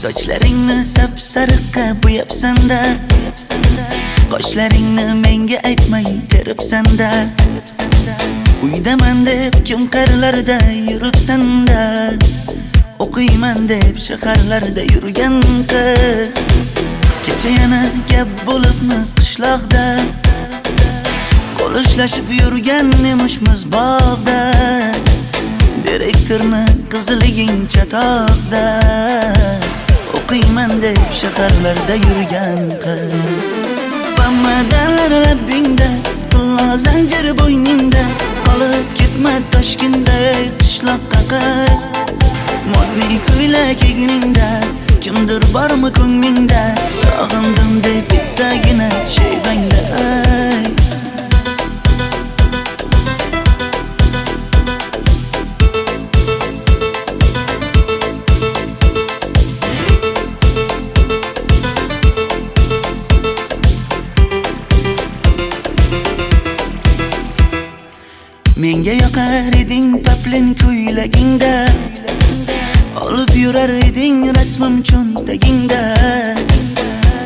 Sochlaringni sapsariqqa bo'yabsan-da, qoshlaringni menga aytmay teribsan-da. Uydaman deb kim qirlarda yuribsan-da, o'qiyman deb shaharlarda yurgan qiz. Kecha yana gap bo'libmiz qishloqda, qo'l ushlashib yurgan emishmiz bog'da. Direktorni qiziliging chatoqda, o'qiyman deb shaharlarda yurgan qiz. Pamadalar labingda, qillo zanjir bo'yningda, qolib ketma Toshkentda qishloqqa qayt. Modniy ko'ylak egningda, kimdir bormi ko'nglingda, sog'indim deb bittagina shevangda ayt. Menga yoqar eding paplin ko'ylagingda, olib yurar eding rasmim cho'ntagingda.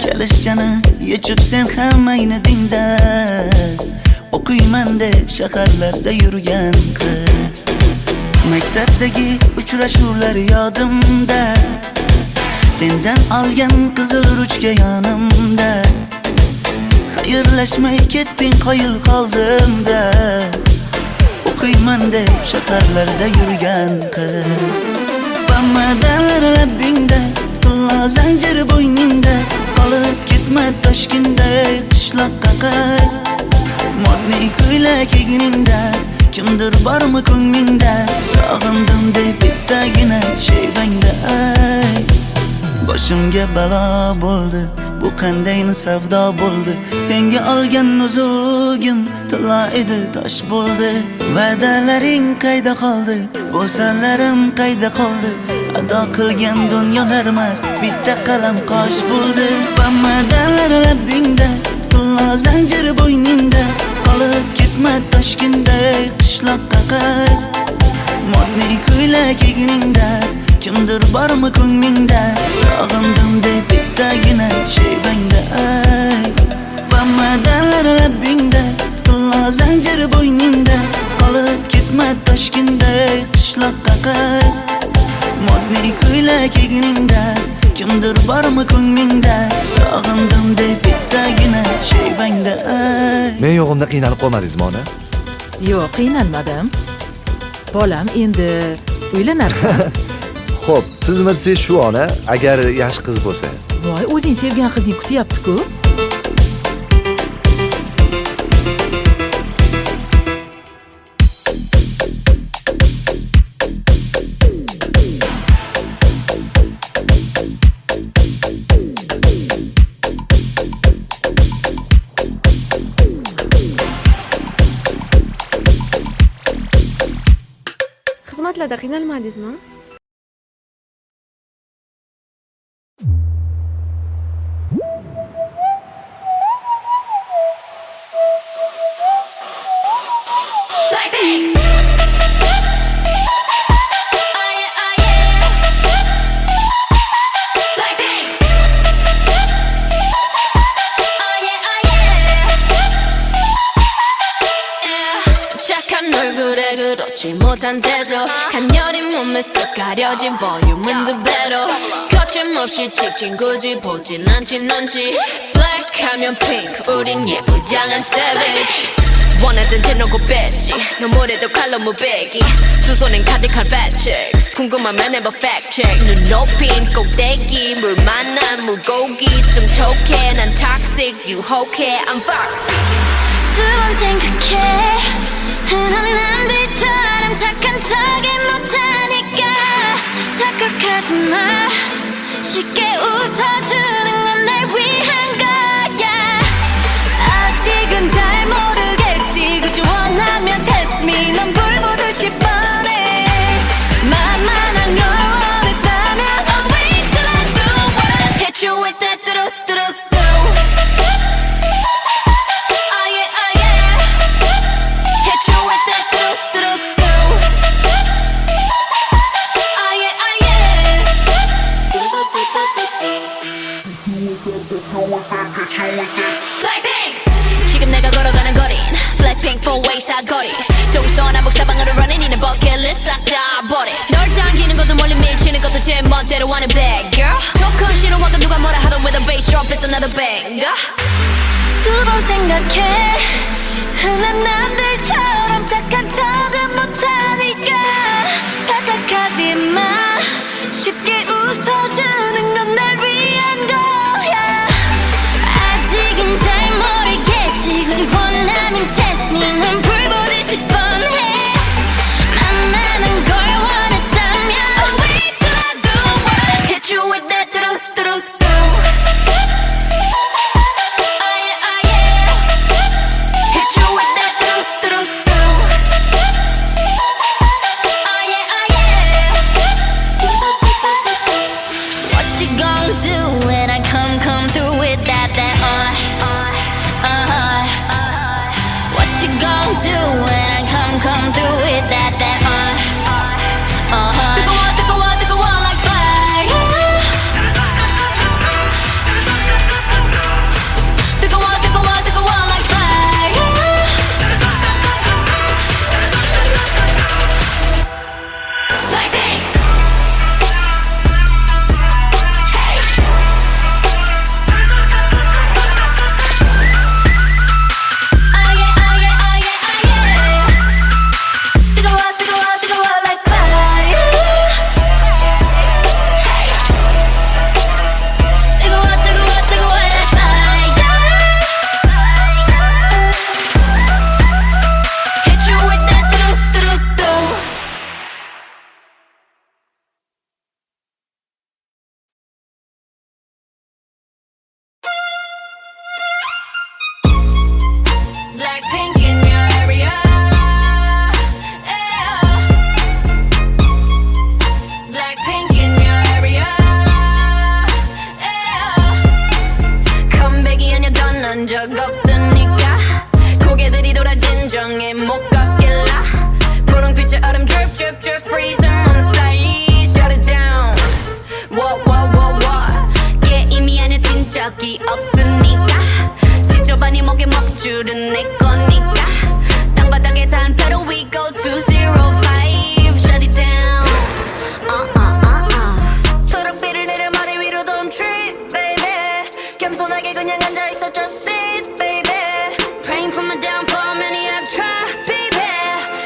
Kalishchani yechib sen ham ayni dingda, o'qiyman deb shaharlarda yurgan qiz. Maktabdagi uchrashuvlar yodimda, sendan olgan qizil ruchka yonimda. Xayrlashmay ketding qoyil qoldimda, o'qiyman deb shaharlarda yurgan qiz. Bamadan labbingda, qulla zanjir bo'yningda, qolib ketma Toshkentda qishloqqa qayt. Modniy ko'ylak egningda, kimdir bormi ko'nglingda, sog'indim deb bittagina shevangda ay. Boshimga balo bo'ldi, bu qanday savdo bo'ldi. Senga olgan nuzugim tilla edi, tosh bo'ldi. Va'dalaring qayda qoldi, bo'salarim qayda qoldi. Ado qilgan dunyolar emas, bitta qalam qosh bo'ldi. Bamadanlar labbingda, qulla zanjir bo'yningda, qolib ketma Toshkentda qishloqqa qayt. Modniy ko'ylak egningda, kimdir bormi ko'nglingda, sog'indim deb bittagina shevangda ay. Bamadanlar labbingda, qulla zanjir bo'yningda, qolib ketma Toshkentda qishloqqa qayt. Modniy ko'ylak egningda, kimdir bormi ko'nglingda, sog'indim deb bittagina shevangda ay. Men yo'g'imda qiynalib qolmadingizmi ona? Yo'q, qiynalmadim. Bolam, endi uylanarsan. Xo'p, siz bilsangiz shu ona, agar yaxshi qiz bo'lsa. Voy, o'zing sevgan qizing kutyapti-ku. Xizmatlarda qiynalmadingizmi? 못한 태도 간녀린 몸에 쏙 가려진 볼륨은 두 배로 거침없이 찍힌 굳이 보진 않지 넌지 블랙하면 핑크 우린 예쁘장한 savage 원하던 대놓고 뺐지 너무래도 칼로 무배기 두 손엔 가득한 fat chicks 궁금하면 해봐 fact check 눈 높인 꼭대기 물 만난 물고기 좀 톡해 난 toxic 유혹해 I'm foxy 두 번 생각해 흔한 남들처럼 착한 척이 못하니까 착각하지 마 쉽게 웃어주는 건 날 위한 거야 아직은 잘 모르겠지 그저 원하면 test me 넌 불 보듯이 뻔해 만만한 걸 원했다면 I'll wait till I do it Hit you with that 뚜루뚜루 지금 내가 걸어가는 거린 Blackpink 4-way 사거리 동서남북 사방으로 running 이는 버킷리스트 싹 다 버려 널 당기는 것도 멀리 밀치는 것도 제 멋대로 하는 bad girl 조건 싫어하고 누가 뭐라 하던 with a bass drop it's another banger 두 번 생각해 흔한 남들처럼 착한 척은 못하니까 착각하지 마 쉽게 웃어주는 건 날 위한 거야 아직은 잘 모르겠지 굳이 원하면 test me 난 불 보듯이 뻔해 만나는 걸 원했다면 I'll wait till I do it Hit you with that 뚜루뚜루뚜 Oh yeah, oh yeah Hit you with that 뚜루뚜루뚜 술은 내 거니까 땅바닥에 단패로 we go to 05 shut it down 초록빛을 내려 머리 위로 don't trip baby 겸손하게 그냥 앉아있어 just sit baby praying for my downfall many have tried baby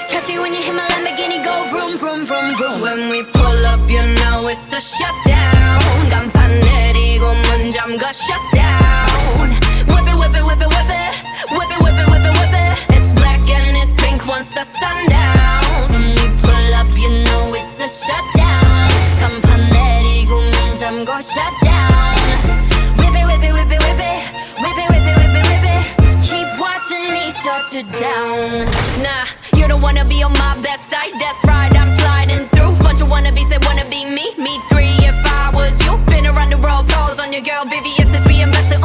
catch me when you hit my Lamborghini go vroom vroom vroom vroom when we pull up you know it's a shutdown 간판 내리고 문 잠가 shutdown whip it whip it whip it whip it whip it whip it whip it whip it it's black and it's pink once the sundown when we pull up you know it's a shutdown 간판 내리고 문 잠가 shutdown whip it whip it whip it whip it whip it whip it whip it whip it keep watching me shut it down nah you don't wanna be on my best side that's right I'm sliding through bunch of wannabes that wanna be me me three if I was you been around the world pose on your girl Vivian since we invested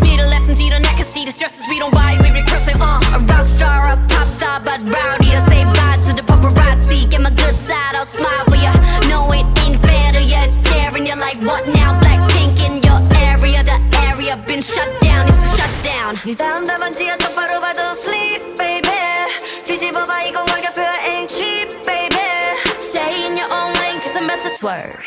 need a lesson see the neck and see the stresses we don't buy we regress it a rock star a pop star but rowdy I say bye to the paparazzi get my good side I'll smile for ya no it ain't fair to ya it's staring you like what now Blackpink in your area the area been shut down it's a shutdown 네 다음 답안지야 똑바로 봐도 sleep baby 뒤집어봐 이건 가격표야 ain't cheap baby stay in your own lane cause I'm about to swerve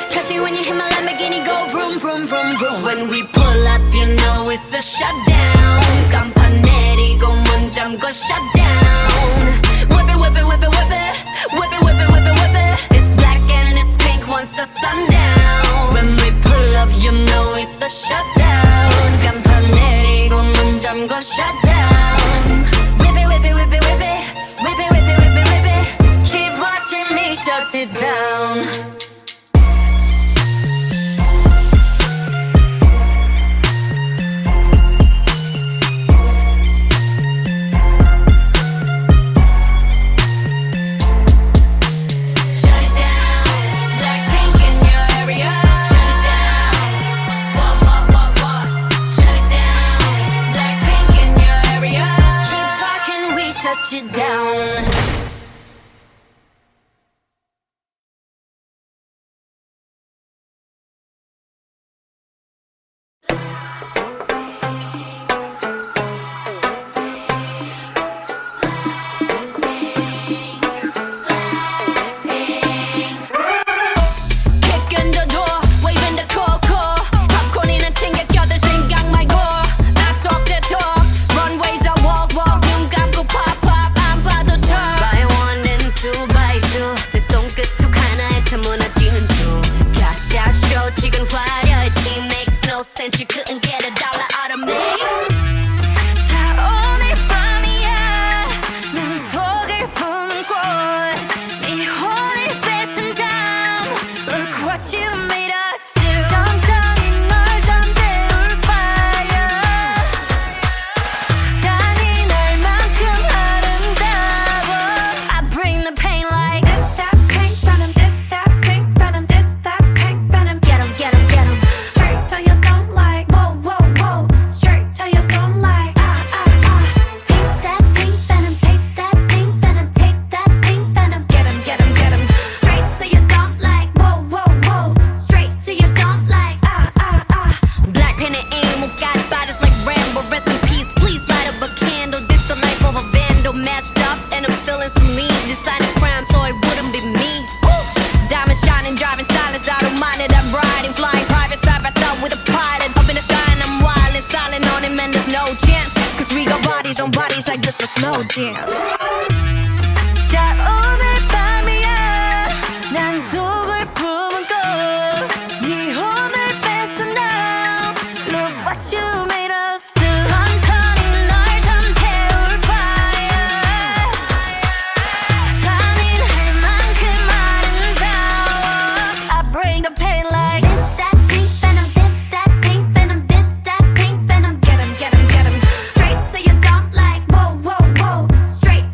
catch me when you hit my Lamborghini go vroom vroom vroom vroom when we pull up you know it's a shutdown 간판 내리고 문 잠궈 shutdown whip it whip it whip it whip it whip it whip it whip it whip it it's black and it's pink once the sundown when we pull up you know it's a shutdown 간판 내리고 문 잠궈 shutdown whip it whip it whip it whip it whip it whip it whip it whip it keep watching me shut it down shut you down since you couldn't get $1 out of me 자 오늘 밤이야 난 독을 품은 꽃네 혼을 뺏은 다음 Look what you made us do 천천히 널 잠재울 fire 잔인할 만큼 아름다워 I bring the pain like This that pink venom This that pink venom This that pink venom Get 'em, get 'em, get 'em Straight to your on bodies like just a slow dance. 자 오늘 밤이야 난 독을 품은 꽃네 혼을 뺏은 다음 Look what you made us do 천천히 널 잠재울 fire 잔인할 만큼 아름다워 I bring the pain like This that pink venom This that pink venom This that pink venom Get 'em, get 'em, get 'em Straight to your Straight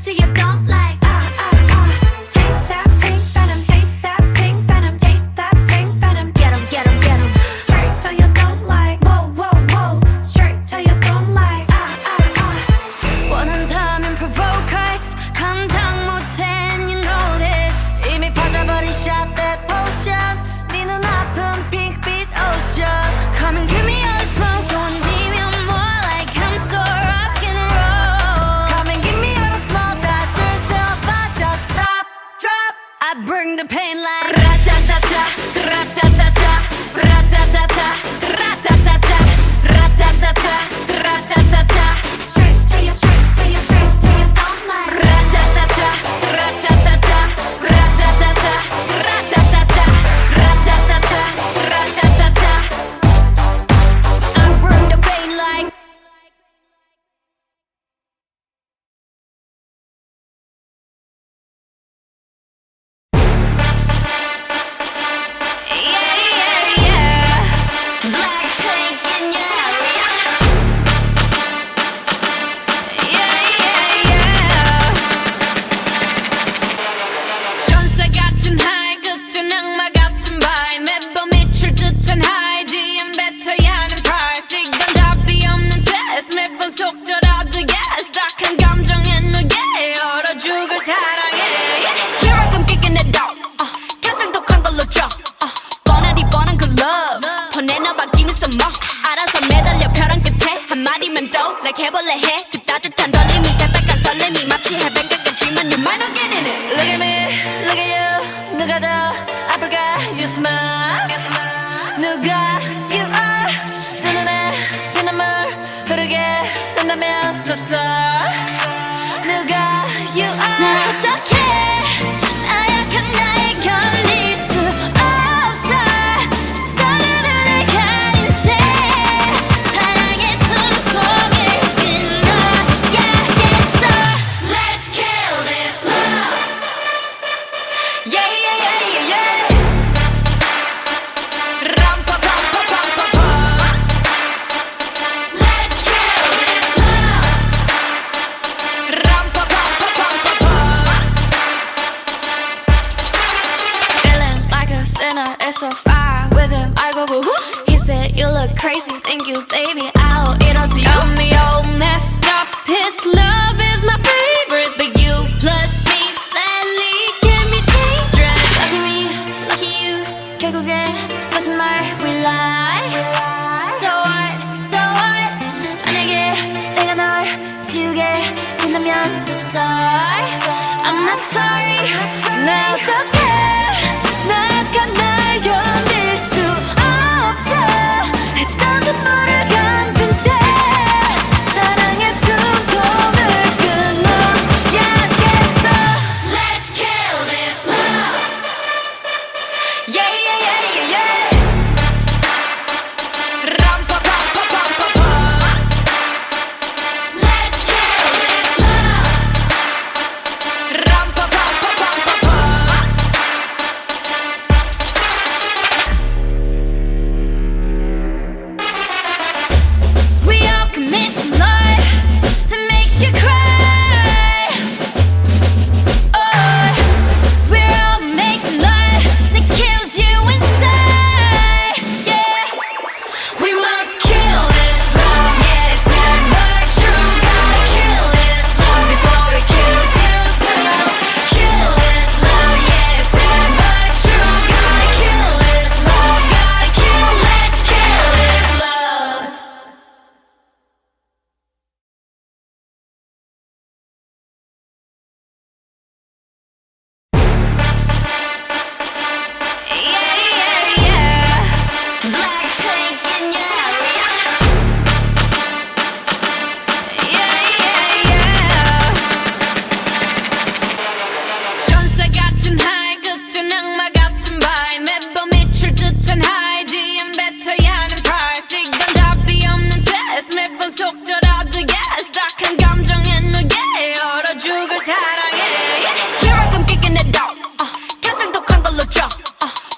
like 해볼래 해 그 따뜻한 떨림이 새빨간 설렘이 마치 해변가 같지만 you might not get in it. Look at me, look at you. 누가 더 아플까? You smile. 누가 you are. 두 눈에 피눈물 흐르게 된다면 so sorry. 누가 you are. 나 어떡해 나약한 나에 견딜 수 없어 서로를 가린 채 사랑의 숨통을 끊어야겠어. Let's kill this love. Yeah yeah yeah yeah yeah. 람파파파파파파. Let's kill this love. 람파파파파파파. Feeling like a sinner, it's so far with him. I go woo. He said you look crazy, thank you, baby. I'll eat all to you. Got me all messed up. His love is my favorite, but you plus me sadly can be dangerous. Lucky me, lucky you. 결국엔 거짓말 we lie. So what, so what? 만약에 내가 널 지우게 된다면 so sorry. I'm not sorry. 나 어떡해 나약한 날 견딜 수 없어 했던 눈물을 감춘 채 사랑의 숨통을 끊어야겠어. Let's kill this love. Yeah yeah yeah yeah yeah. 람파파파파파파. Let's kill this love. 람파파파파파파. We all commit to love that makes you cry. Oh, we're all making love that kills you inside. Yeah, we must kill this love. Yeah, it's sad but true. Gotta kill this love before it kills you too. Kill this love. Yeah, it's sad but true. Gotta kill this love. Gotta kill. Let's kill this love. Yeah, yeah, yeah. Blackpink in your area. Yeah, yeah, yeah. 천사 같은 high, 끝은 악마 같은 vibe. 매번 미칠 듯한 high, 뒤엔 뱉어야 하는 price. 이건 답이 없는 test, 매번 속더라도 yes. 딱한 감정에 누게 얼어 죽을 사랑해. Here I come kicking it out. 가장 독한 걸로 줘.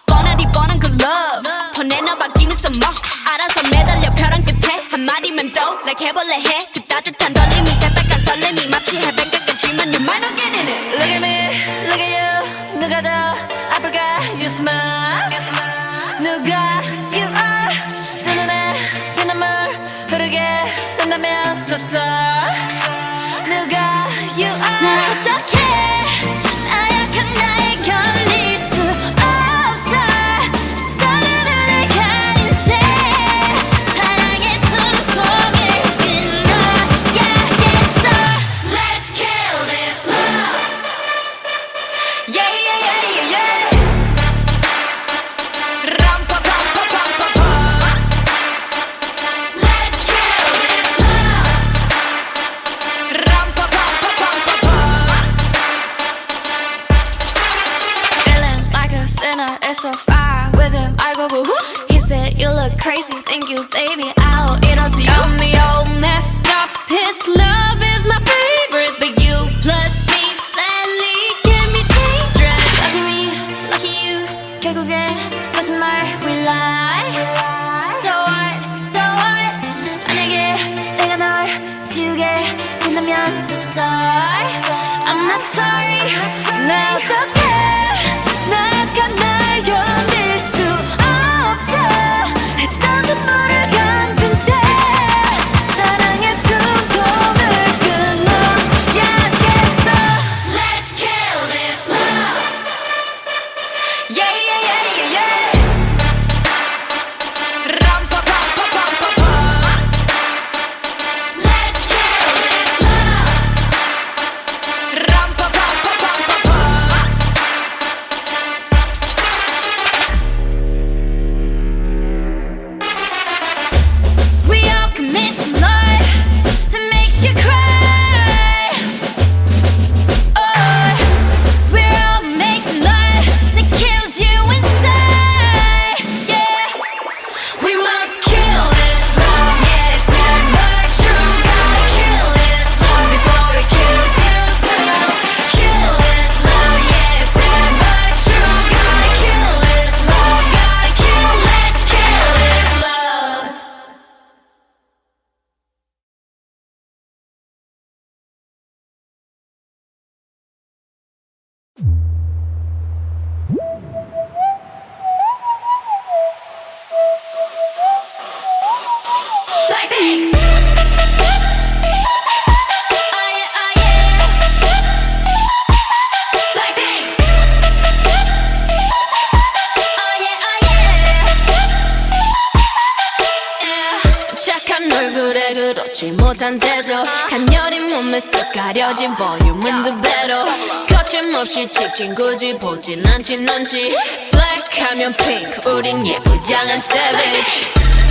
뻔하디 뻔한 그 love 더 내놔받기는 써머 알아서 매달려 벼랑 끝에 한마디만 더 like 해볼래 해 그 따뜻한 떨림이 새빨간 설렘이 마치 해변가 같지만 you might not get in it. Look at me, look at you. 누가 더 아플까? You smile. 누가 you are. 두 눈에 피눈물 흐르게 된다면 so sorry. 누가 you are. 나 어떡해 나약한 나에 견딜 수 없어 서로를 가린 채 사랑의 숨통을 끊어야겠어. Let's kill this love. Yeah yeah yeah yeah yeah. 람파파파파파파. Let's kill this love. 람파파파파파파. Feeling like a sinner, it's so far with him. I go woo. He said you look crazy, thank you, baby. I'll eat all to you. Got me all messed up. His love is my favorite, but you plus me sadly can be dangerous. Lucky me, lucky you. 결국엔 거짓말 we lie. So what, so what? 만약에 내가 널 지우게 된다면 so sorry. I'm not sorry. 나 어떡해 나약한 날 견딜 수 없어 했던 눈물을 감춘 채 사랑의 숨통을 끊어야겠어. Let's kill this love. Yeah yeah yeah yeah yeah. 람파파파파파파. Let's 상태도 간열이 몸에 쏙 가려진 볼륨은 두 배로 거침없이 찍힌 굳이 보진 않지 넌지 Black 하면 pink 우린 예쁘장한 savage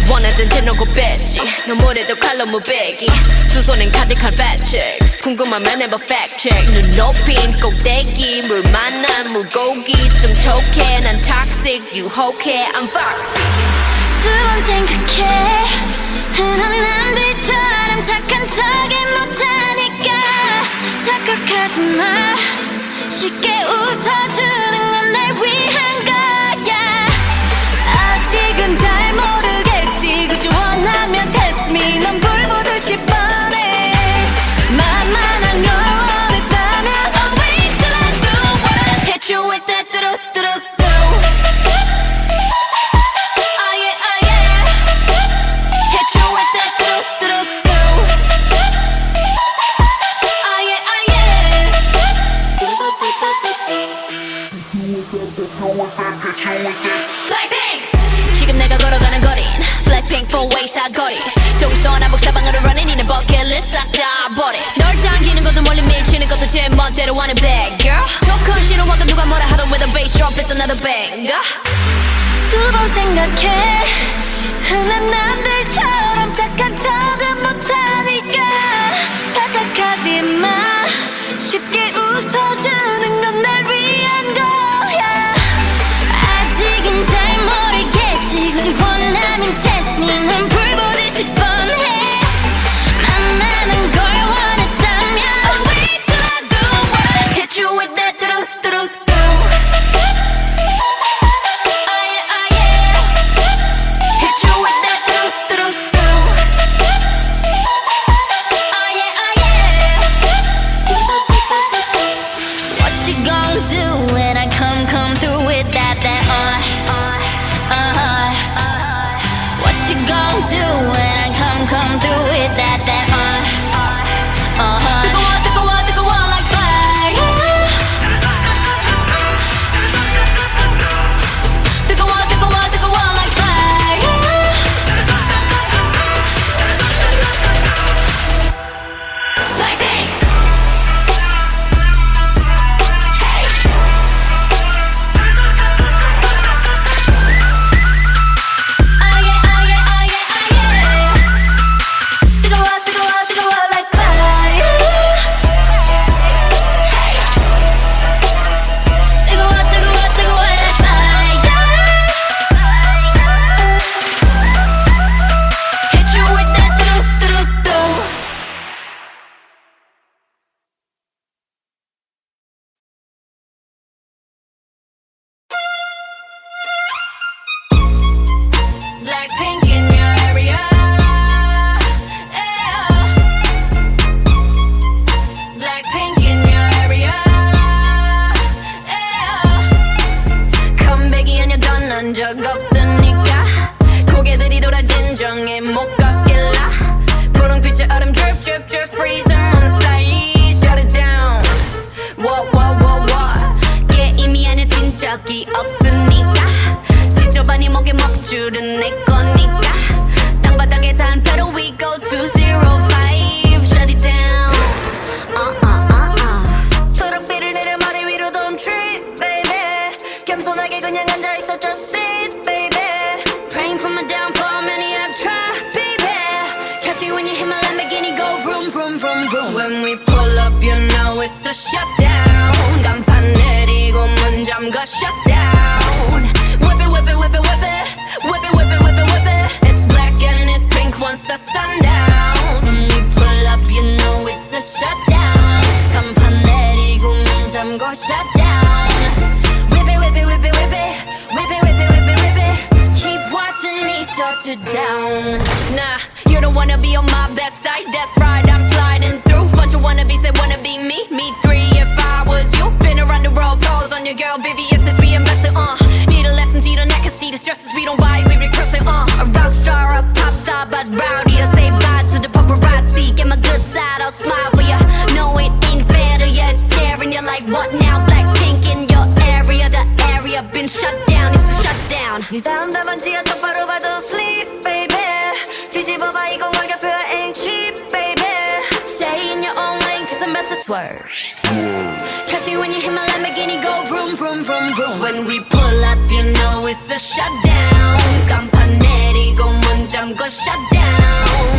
원하던 대놓고 뺐지 너무래도 칼로 무배기 두 손엔 가득한 fat chicks 궁금하면 해봐 fact check 눈 높인 꼭대기 물 만난 물고기 좀 톡해 난 toxic 유혹해 I'm foxy 두 번 생각해 흔한 남들처럼 착한 척이 못하니까 착각하지 마 쉽게 웃어주는 건 날 위한 거야 아직은 잘 모르겠지 그저 원하면 test me 넌 불보듯이 뻔해 만만한 걸 원했다면 I'll wait till I do it Hit you with that 뚜루뚜루뚜 Oh yeah, oh yeah Hit you with that 뚜루뚜루뚜 Oh yeah, oh yeah Blackpink 지금 내가 걸어가는 거린 Blackpink four-way 사거리 동서남북 사방으로 running 이는 버킷리스트 싹 다 버려 널 당기는 것도 멀리 밀치는 것도 제 멋대로 하는 bad girl 조금 싫어하고 누가 뭐라 하던 with a bass drop it's another banger 두 번 생각해 흔한 남들처럼 착한 척은 못하니까 착각하지 마 쉽게 웃어주는 건 날 위한 거야 아직은 잘 모르겠지 굳이 원하면 test me 난 불보듯이 뻔해 만나는 걸 원했다면 I'll wait till I do it Hit you with that 뚜루뚜루뚜 Oh yeah, oh yeah Hit you with that 뚜루뚜루뚜 Oh yeah, oh yeah What you gon' do when I come through with that What you gon' do when I come through with that 뜨거워 뜨거워 like fire 뜨거워 like fire like pink Oh yeah, oh yeah, oh yeah, oh yeah 뜨거워 like fire 뜨거워 like fire Hit you with that 뚜루뚜루뚜 Blackpink in your area yeah. Blackpink in your area yeah. 컴백이 아니야 떠난 적 없으니까 고개들이 돌아 진정해 못 걷길라 분홍빛의 얼음 drip drip drip freeze on side shut it down what yeah 이미 안해진 적이 없으니까 지저분이 목에 먹줄은 내 거니까 땅바닥에 단패로 we go 205 shut it down 초록빛을 내려 머리 위로 don't trip baby 겸손하게 그냥 앉아있어 just sit baby praying for my downfall many have tried baby catch me when you hit my Lamborghini go vroom vroom vroom vroom when we pull up you know it's a shutdown 간판 내리고 문 잠가 shutdown whip it whip it whip it whip it whip it whip it whip it whip it it's black and it's pink once the sundown when we pull up you know it's a shutdown 간판 내리고 문 잠가 shutdown whip it whip it whip it whip it whip it whip it whip it whip it keep watching me shut it down nah you don't wanna be on my best side that's right I'm sliding through bunch of wannabes that wanna be me three if I was you been around the world pose on your girl Vivian since we invested need a lesson see the neck and see the stresses we don't buy we regress it a rock star a pop star but rowdy I say bye to the paparazzi get my good side I'll smile for ya no it ain't fair to ya it's staring you like what now Blackpink in your area the area been shut down it's a shutdown 네 다음 답안지야 똑바로 봐도 sleep baby 뒤집어봐 이건 가격표야 ain't cheap baby me when you hear my Lamborghini go vroom, vroom, vroom, vroom. When we pull up, you know it's a shutdown. 간판 내리고 문 잠궈 shutdown.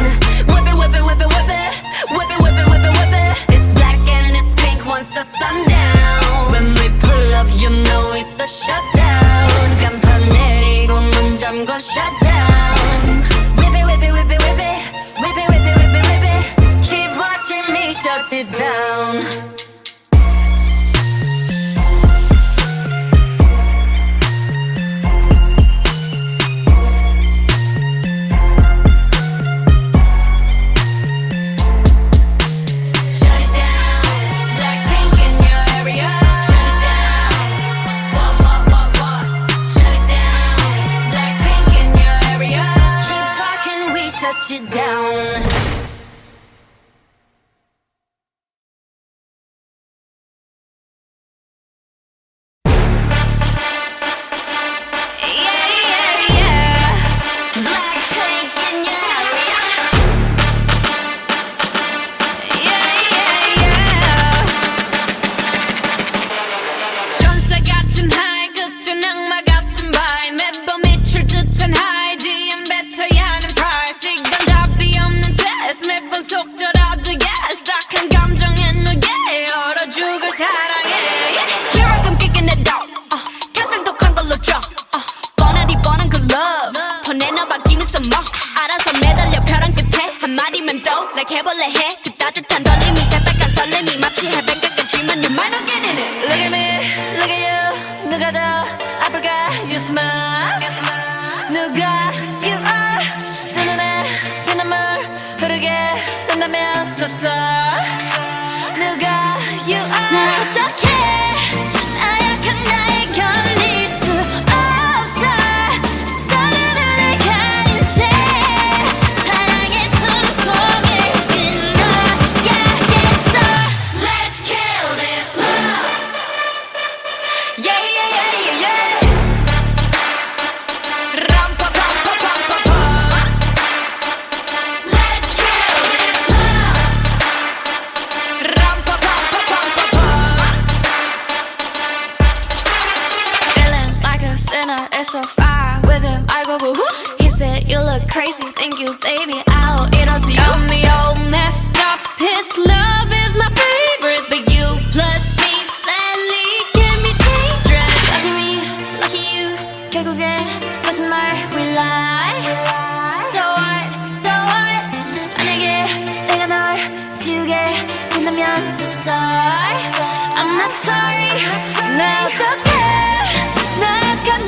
Whip it, whip it, whip it, whip it. Whip it, whip it, whip it, whip it. It's black and it's pink once the sundown. When we pull up, you know it's a shutdown. 간판 내리고 문 잠궈 shutdown. Whip it, whip it, whip it, whip it. Whip it, whip it, whip it, whip it. Keep watching me shut it down. Shut you down. 속더라도 yes 딱한 감정에 누게 얼어 죽을 사랑해 Here I come kicking it out 가장 독한 걸로 drop 뻔하디 뻔한 그 love 더 내놔봐기는 some more 알아서 매달려 벼랑 끝에 한마디면 또 like 해볼래 해 그 따뜻한 떨림이 새빨간 설렘이 마치 해변가 같지만 you might not get in it Look at me, look at you 누가 더 아플까 you smile 누가 you are 두 눈에 피눈물 흐르게 된다면 so sorry 누가 you are 나 어떡해 나약한 나에 견딜 수 없어 서로를 가린 채 사랑의 숨통을 끊어야겠어 Let's kill this love Yeah yeah yeah yeah It's so far with him, I go woo. He said, you look crazy, thank you, baby, I'll eat all to you. Got me all messed up, his love is my favorite. But you plus me, sadly, can be dangerous. Lucky me, lucky you, 결국엔 거짓말, we lie. So what, 만약에 내가 널 지우게 된다면 so sorry I'm not sorry 나 어떡해 나 약한